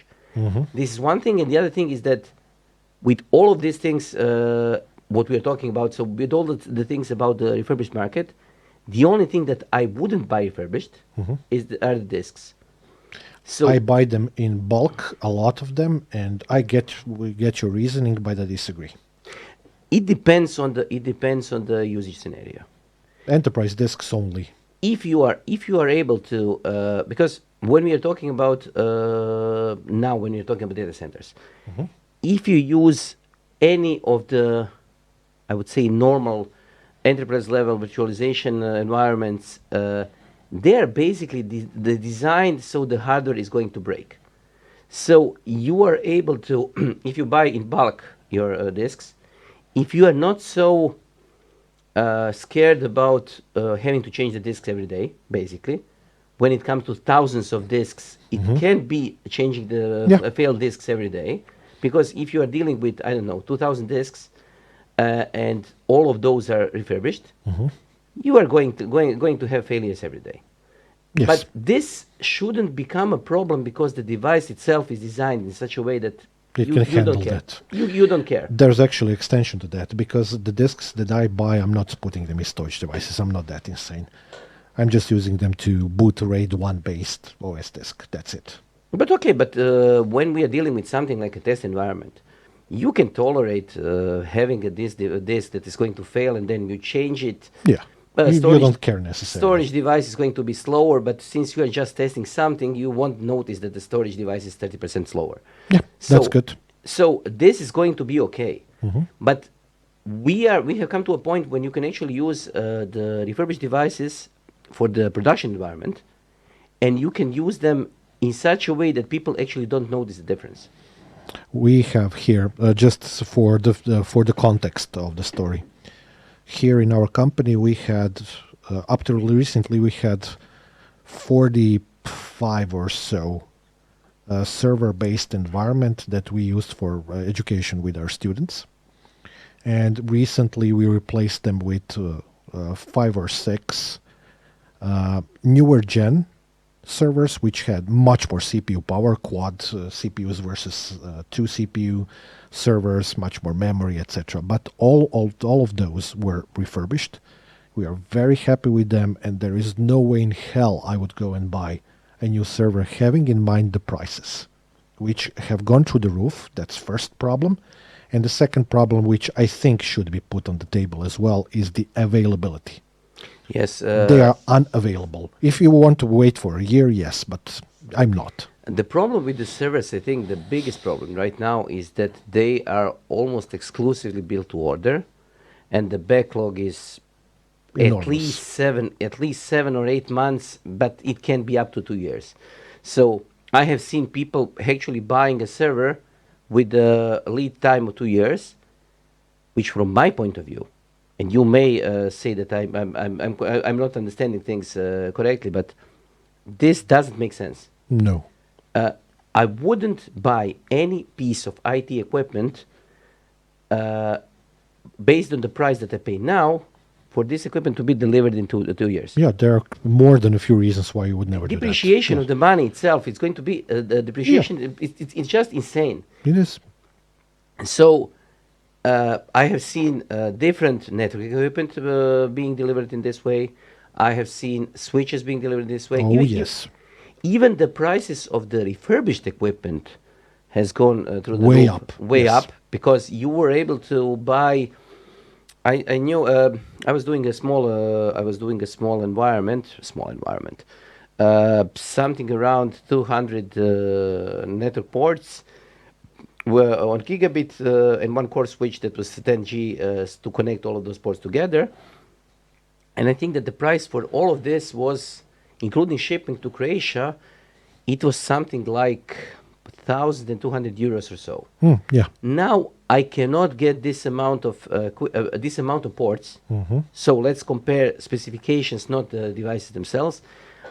This is one thing, and the other thing is that with all of these things, what we are talking about, so with all the things about the refurbished market, the only thing that I wouldn't buy refurbished are the discs. So I buy them in bulk, a lot of them, and we get your reasoning, but I disagree. it depends on the usage scenario. Enterprise discs only. If you are able to because when we are talking about now when you're talking about data centers, if you use any of the, I would say, normal enterprise level virtualization environments, they are basically the designed so the hardware is going to break. So you are able to, if you buy in bulk your disks, if you are not so scared about having to change the disks every day, basically, when it comes to thousands of disks, it can be changing the Yeah. failed disks every day. Because if you are dealing with, I don't know, 2,000 disks and all of those are refurbished, you are going to have failures every day. Yes. But this shouldn't become a problem because the device itself is designed in such a way that It you, can you don't handle care. that. You don't care. There's actually extension to that because the discs that I buy, I'm not putting them in storage devices. I'm not that insane. I'm just using them to boot RAID 1 based OS disk. That's it. But okay, but when we are dealing with something like a test environment, you can tolerate having a disk that is going to fail and then you change it. Yeah. You don't care necessarily. Storage device is going to be slower, but since you are just testing something, you won't notice that the storage device is 30% slower. Yeah, that's So, good. so this is going to be okay. But we have come to a point when you can actually use the refurbished devices for the production environment, and you can use them in such a way that people actually don't notice the difference. We have here just for the context of the story. Here in our company, we had up to recently we had 45 or so server-based environment that we used for education with our students, and recently we replaced them with 5 or 6 newer gen servers which had much more CPU power, quad CPUs versus 2 CPU servers, much more memory, etc. But all of those were refurbished. We are very happy with them, and there is no way in hell I would go and buy a new server having in mind the prices, which have gone through the roof. That's first problem. And the second problem, which I think should be put on the table as well, is the availability. Yes, They are unavailable. If you want to wait for a year, yes, but I'm not. the problem with the servers, I think the biggest problem right now is that they are almost exclusively built to order, and the backlog is Enormous. at least 7 or 8 months, but it can be up to 2 years. So I have seen people actually buying a server with a lead time of 2 years, which, from my point of view, and you may say that I'm not understanding things correctly, but this doesn't make sense. No. I wouldn't buy any piece of IT equipment based on the price that I pay now, for this equipment to be delivered in 2 years. Yeah, there are more than a few reasons why you would never do that. Depreciation Yes. of the money itself, it's going to be the Yeah, depreciation. It's just insane. it is. So I have seen different network equipment being delivered in this way. I have seen switches being delivered this way. Oh, yes. Even the prices of the refurbished equipment has gone through the Way roof, up, way yes. up, because you were able to buy. I knew I was doing a small environment, something around 200 network ports were on gigabit and one core switch that was 10G to connect all of those ports together. And I think that the price for all of this was, including shipping to Croatia, it was something like 1,200 euros or so. Yeah. Now I cannot get this amount of ports. So let's compare specifications, not the devices themselves,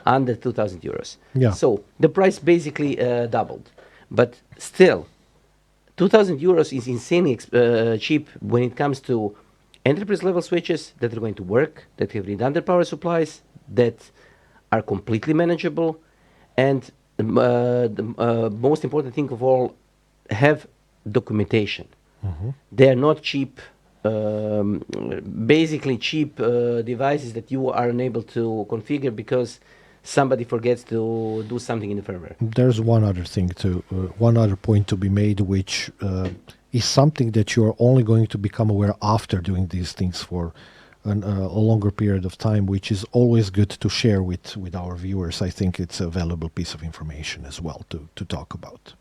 under 2,000 euros. Yeah. So the price basically doubled, but still, 2,000 euros is insanely cheap when it comes to enterprise level switches that are going to work, that have redundant power supplies, that are completely manageable, and the most important thing of all, have documentation. They are not cheap, basically cheap devices that you are unable to configure because somebody forgets to do something in the firmware. There's one other point to be made, which is something that you're only going to become aware after doing these things for a longer period of time, which is always good to share with our viewers. I think it's a valuable piece of information as well to talk about.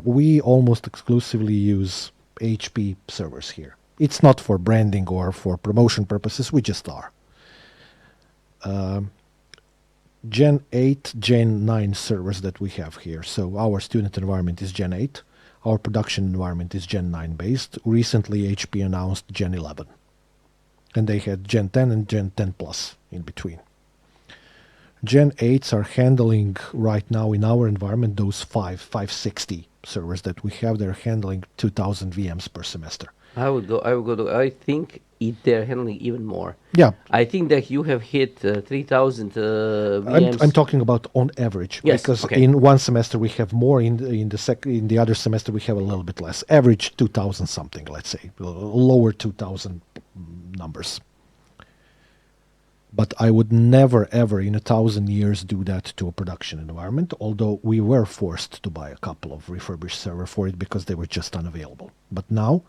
We almost exclusively use HP servers here. It's not for branding or for promotion purposes, we just are. Gen 8, Gen 9 servers that we have here. So our student environment is Gen 8. Our production environment is Gen 9 based. Recently, HP announced Gen 11. And they had Gen 10 and Gen 10 Plus in between. Gen 8s are handling right now in our environment those 560 servers that we have. They're handling 2,000 VMs per semester. I think they're handling even more. Yeah. I think that you have hit 3,000 VMs. I'm talking about on average, Yes, because okay. in one semester we have more, in the other semester we have a little bit less. Average 2,000 something, let's say, lower 2,000 numbers. But I would never ever in 1,000 years do that to a production environment, although we were forced to buy a couple of refurbished servers for it because they were just unavailable. But now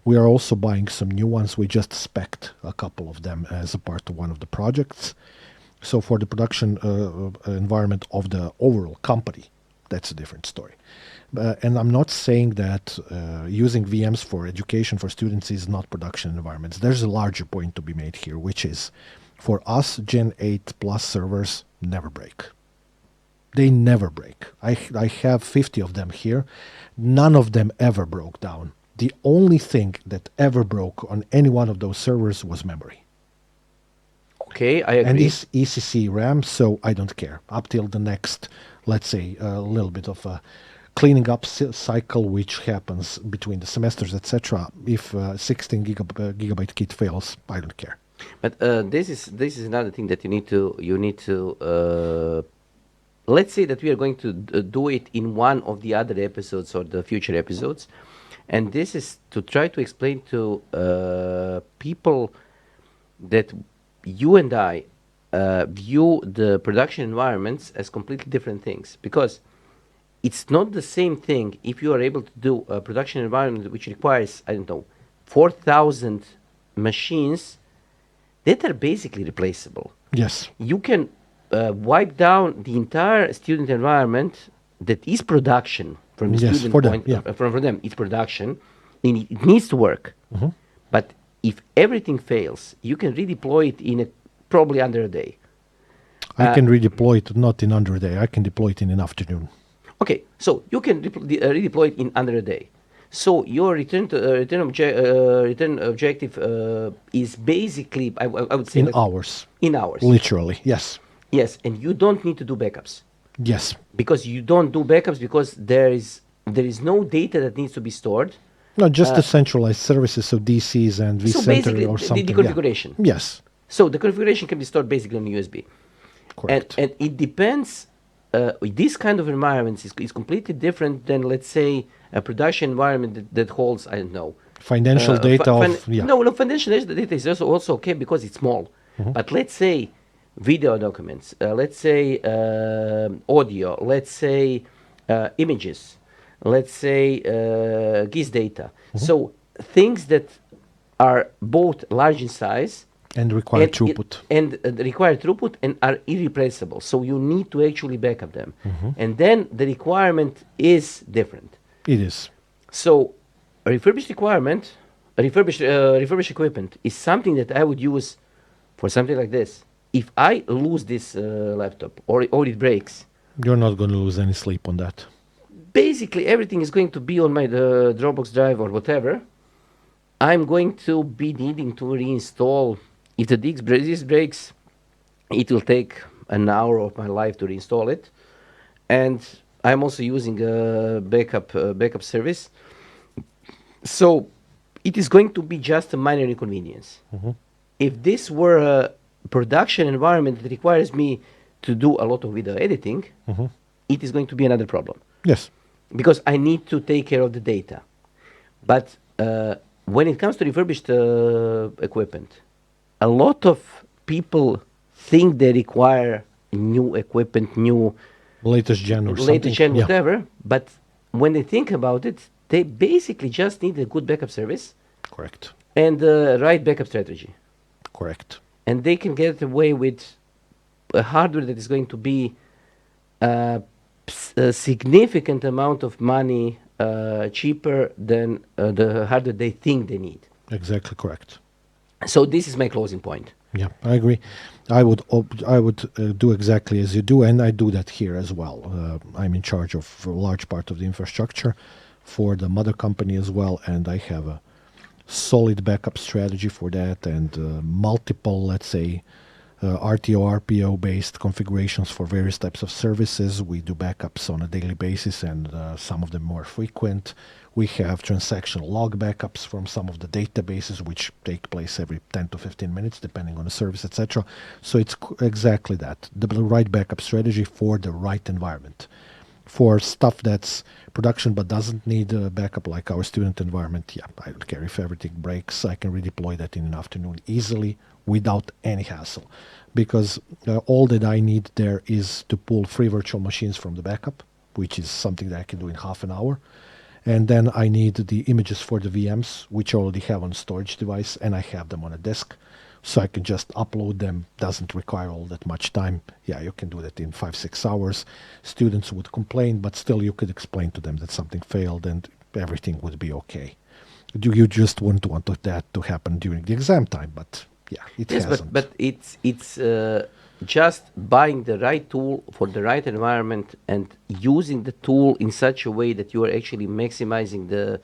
we are also buying some new ones. We just spec'd a couple of them as a part of one of the projects. So for the production environment of the overall company, that's a different story. And I'm not saying that using VMs for education for students is not production environments. There's a larger point to be made here, which is for us, Gen 8 Plus servers never break. They never break. I have 50 of them here. None of them ever broke down. The only thing that ever broke on any one of those servers was memory. Okay, I agree. And it's ECC RAM, so I don't care. Up till the next, let's say, a little bit of a cleaning up cycle, which happens between the semesters, etc. If 16 gigabyte kit fails, I don't care. But this is another thing that you need to. Let's say that we are going to do it in one of the other episodes or the future episodes, and this is to try to explain to people that you and I view the production environments as completely different things, because it's not the same thing if you are able to do a production environment which requires, I don't know, 4,000 machines that are basically replaceable. Yes. You can wipe down the entire student environment that is production from the Yes, student for them, point. yeah. For them, it's production. And it needs to work. But if everything fails, you can redeploy it in probably under a day. I can redeploy it not in under a day. I can deploy it in an afternoon. Okay, so you can redeploy it in under a day. So your return objective is basically, I would say, In hours. In hours. Literally, yes. Yes, and you don't need to do backups. Yes. Because you don't do backups because there is no data that needs to be stored. Not just the centralized services, so DCs and So vCenter basically, or the something. Yeah. configuration. Yes. So the configuration can be stored basically on USB. Correct. And it depends. This kind of environments is completely different than, let's say, a production environment that holds, I don't know, Financial data of yeah. no, financial data is also okay because it's small. But let's say video documents, let's say audio, let's say images, let's say GIS data. So things that are both large in size And require throughput. and require throughput and are irreplaceable. So you need to actually backup them. And then the requirement is different. It is. So a refurbished requirement, refurbished equipment is something that I would use for something like this. If I lose this laptop or it breaks, You're not going to lose any sleep on that. basically everything is going to be on my Dropbox drive or whatever. I'm going to be needing to reinstall. If the disk breaks, it will take an hour of my life to reinstall it. And I'm also using a backup service. So it is going to be just a minor inconvenience. If this were a production environment that requires me to do a lot of video editing, it is going to be another problem Yes. because I need to take care of the data. But when it comes to refurbished equipment, a lot of people think they require new equipment, new Latest gen or something. latest gen, Yeah. whatever. But when they think about it, they basically just need a good backup service Correct. and the right backup strategy. Correct. And they can get away with a hardware that is going to be a significant amount of money cheaper than the hardware they think they need. Exactly correct. So this is my closing point. Yeah, I agree. I would do exactly as you do, and I do that here as well. I'm in charge of a large part of the infrastructure for the mother company as well, and I have a solid backup strategy for that, and multiple, let's say, RTO, RPO based configurations for various types of services. We do backups on a daily basis, and some of them more frequent. We have transactional log backups from some of the databases, which take place every 10 to 15 minutes, depending on the service, etc. So it's exactly that, the right backup strategy for the right environment. For stuff that's production but doesn't need a backup, like our student environment, yeah, I don't care if everything breaks. I can redeploy that in an afternoon easily without any hassle, because all that I need there is to pull free virtual machines from the backup, which is something that I can do in half an hour. And then I need the images for the VMs, which I already have on a storage device, and I have them on a disk. So I can just upload them. Doesn't require all that much time. Yeah, you can do that in 5-6 hours. Students would complain, but still you could explain to them that something failed and everything would be okay. You just wouldn't want that to happen during the exam time, but yeah, it Yes, hasn't. but it's just buying the right tool for the right environment and using the tool in such a way that you are actually maximizing the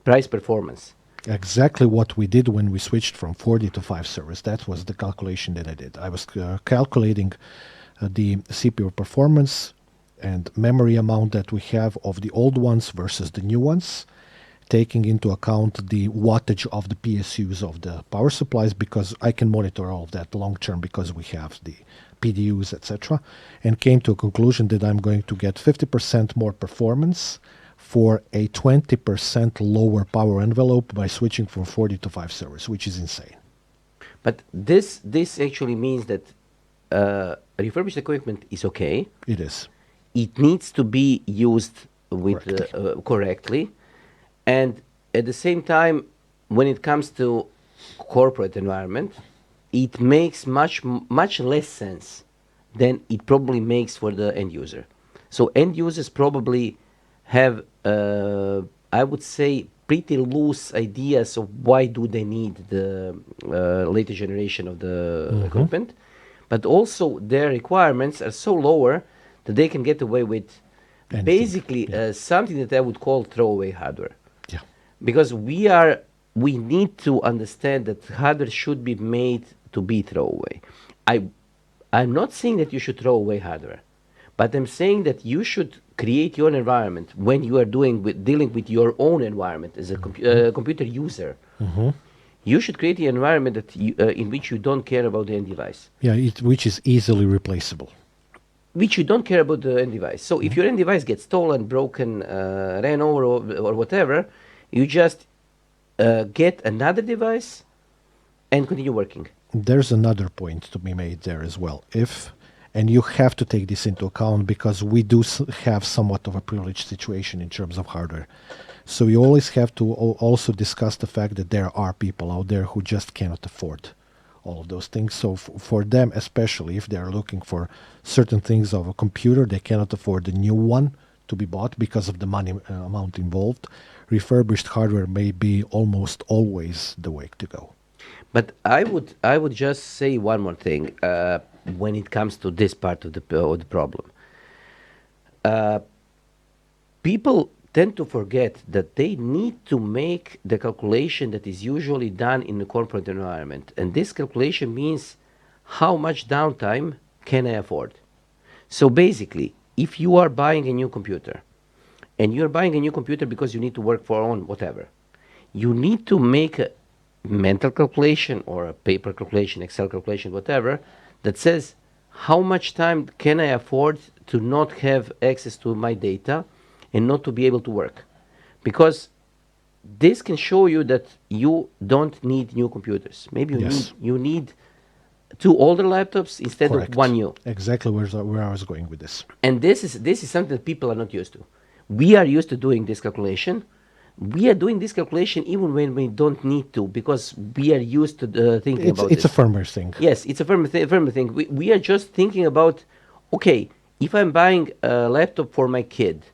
price performance. Exactly what we did when we switched from 40 to 5 servers. That was the calculation that I did. I was calculating the CPU performance and memory amount that we have of the old ones versus the new ones, taking into account the wattage of the PSUs of the power supplies, because I can monitor all of that long term because we have the PDUs, etc., and came to a conclusion that I'm going to get 50% more performance for a 20% lower power envelope by switching from 40 to 5 servers, which is insane. But this actually means that refurbished equipment is okay. It is. It needs to be used with correctly, and at the same time, when it comes to corporate environment, it makes much less sense than it probably makes for the end user. So end users probably have, I would say, pretty loose ideas of why do they need the latest generation of the equipment, but also their requirements are so lower that they can get away with Anything, basically something that I would call throwaway hardware. Yeah. Because we need to understand that hardware should be made to be throwaway. I'm not saying that you should throw away hardware, but I'm saying that you should create your environment when you are dealing with your own environment as a computer user. You should create an environment that in which you don't care about the end device. Yeah, which is easily replaceable. Which you don't care about the end device. So if your end device gets stolen, broken, ran over, or whatever, you just get another device and continue working. There's another point to be made there as well. And you have to take this into account because we do have somewhat of a privileged situation in terms of hardware. So you always have to also discuss the fact that there are people out there who just cannot afford all of those things. So for them, especially if they're looking for certain things of a computer, they cannot afford the new one to be bought because of the money amount involved. Refurbished hardware may be almost always the way to go. But I would just say one more thing when it comes to this part of the problem. People tend to forget that they need to make the calculation that is usually done in the corporate environment, and this calculation means how much downtime can I afford. So basically, if you are buying a new computer, and you're buying a new computer because you need to work for on whatever, you need to make a mental calculation or a paper calculation, Excel calculation, whatever, that says how much time can I afford to not have access to my data and not to be able to work. Because this can show you that you don't need new computers. Maybe you need two older laptops instead Correct. of one new. Exactly where I was going with this. And this is something that people are not used to. We are used to doing this calculation. We are doing this calculation even when we don't need to, because we are used to thinking about It's this. a firmware thing. Yes, it's a firmware thing. We are just thinking about, okay, if I'm buying a laptop for my kid,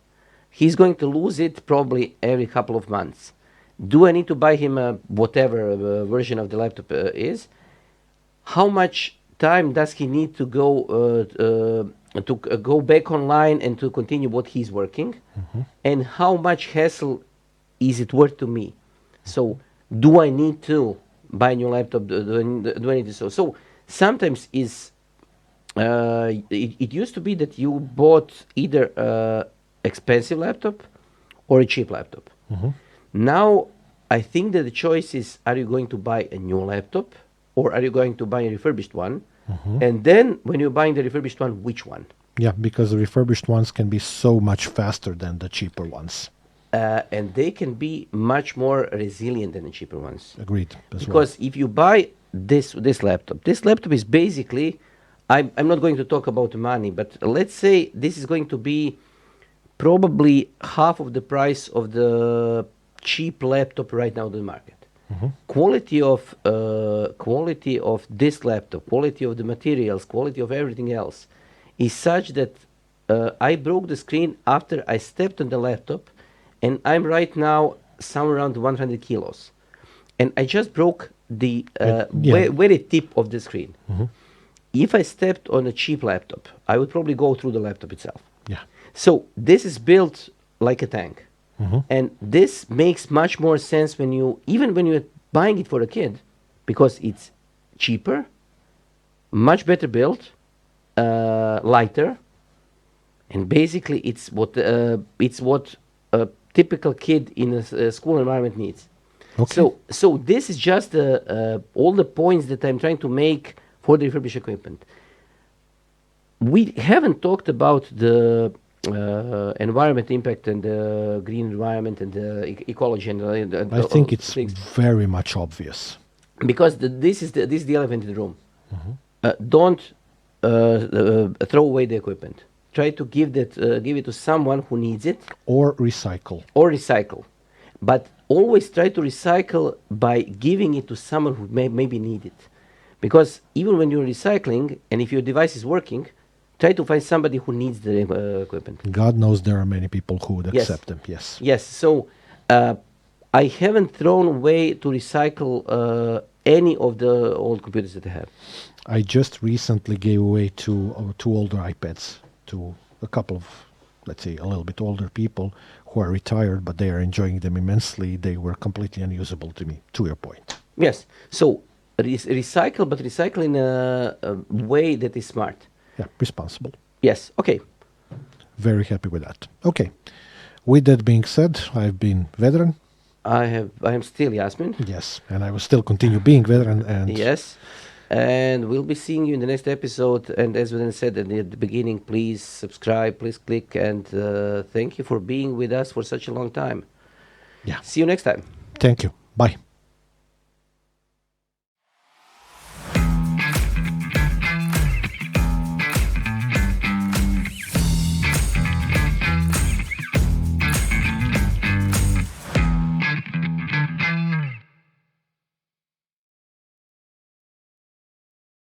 he's going to lose it probably every couple of months. Do I need to buy him whatever version of the laptop is? How much time does he need to go back online and to continue what he's working? And how much hassle is it worth to me? So do I need to buy a new laptop? Do I need to? So sometimes it used to be that you bought either a expensive laptop or a cheap laptop. Now I think that the choice is: are you going to buy a new laptop or are you going to buy a refurbished one? And then when you're buying the refurbished one, which one? Yeah, because the refurbished ones can be so much faster than the cheaper ones. And they can be much more resilient than the cheaper ones. Agreed. Because if you buy this laptop is basically, I'm not going to talk about money, but let's say this is going to be probably half of the price of the cheap laptop right now in the market. Quality of this laptop, quality of the materials, quality of everything else is such that I broke the screen after I stepped on the laptop, and I'm right now somewhere around 100 kilos. And I just broke the very tip of the screen. If I stepped on a cheap laptop, I would probably go through the laptop itself. Yeah. So this is built like a tank. And this makes much more sense when you're buying it for a kid, because it's cheaper, much better built, lighter, and basically it's what a typical kid in a school environment needs. Okay. So this is just all the points that I'm trying to make for the refurbished equipment. We haven't talked about the environment impact and the green environment and the ecology and I think it's things. very much obvious. Because this is the elephant in the room. Don't throw away the equipment. Try to give it to someone who needs it, Or recycle. but always try to recycle by giving it to someone who maybe need it. Because even when you're recycling, and if your device is working, try to find somebody who needs the equipment. God knows there are many people who would Yes. accept them. Yes. Yes. So I haven't thrown away to recycle any of the old computers that I have. I just recently gave away two older iPads to a couple of, let's say, a little bit older people who are retired, but they are enjoying them immensely. They were completely unusable to me, to your point. Yes. So recycle, but recycle in a way that is smart. Yeah, responsible. Yes. Okay. Very happy with that. Okay. With that being said, I've been veteran. I am still Yasmin. Yes, and I will still continue being veteran. And Yes. And we'll be seeing you in the next episode. And as we said at the beginning, please subscribe, please click, and thank you for being with us for such a long time. yeah, See you next time. thank you. Bye.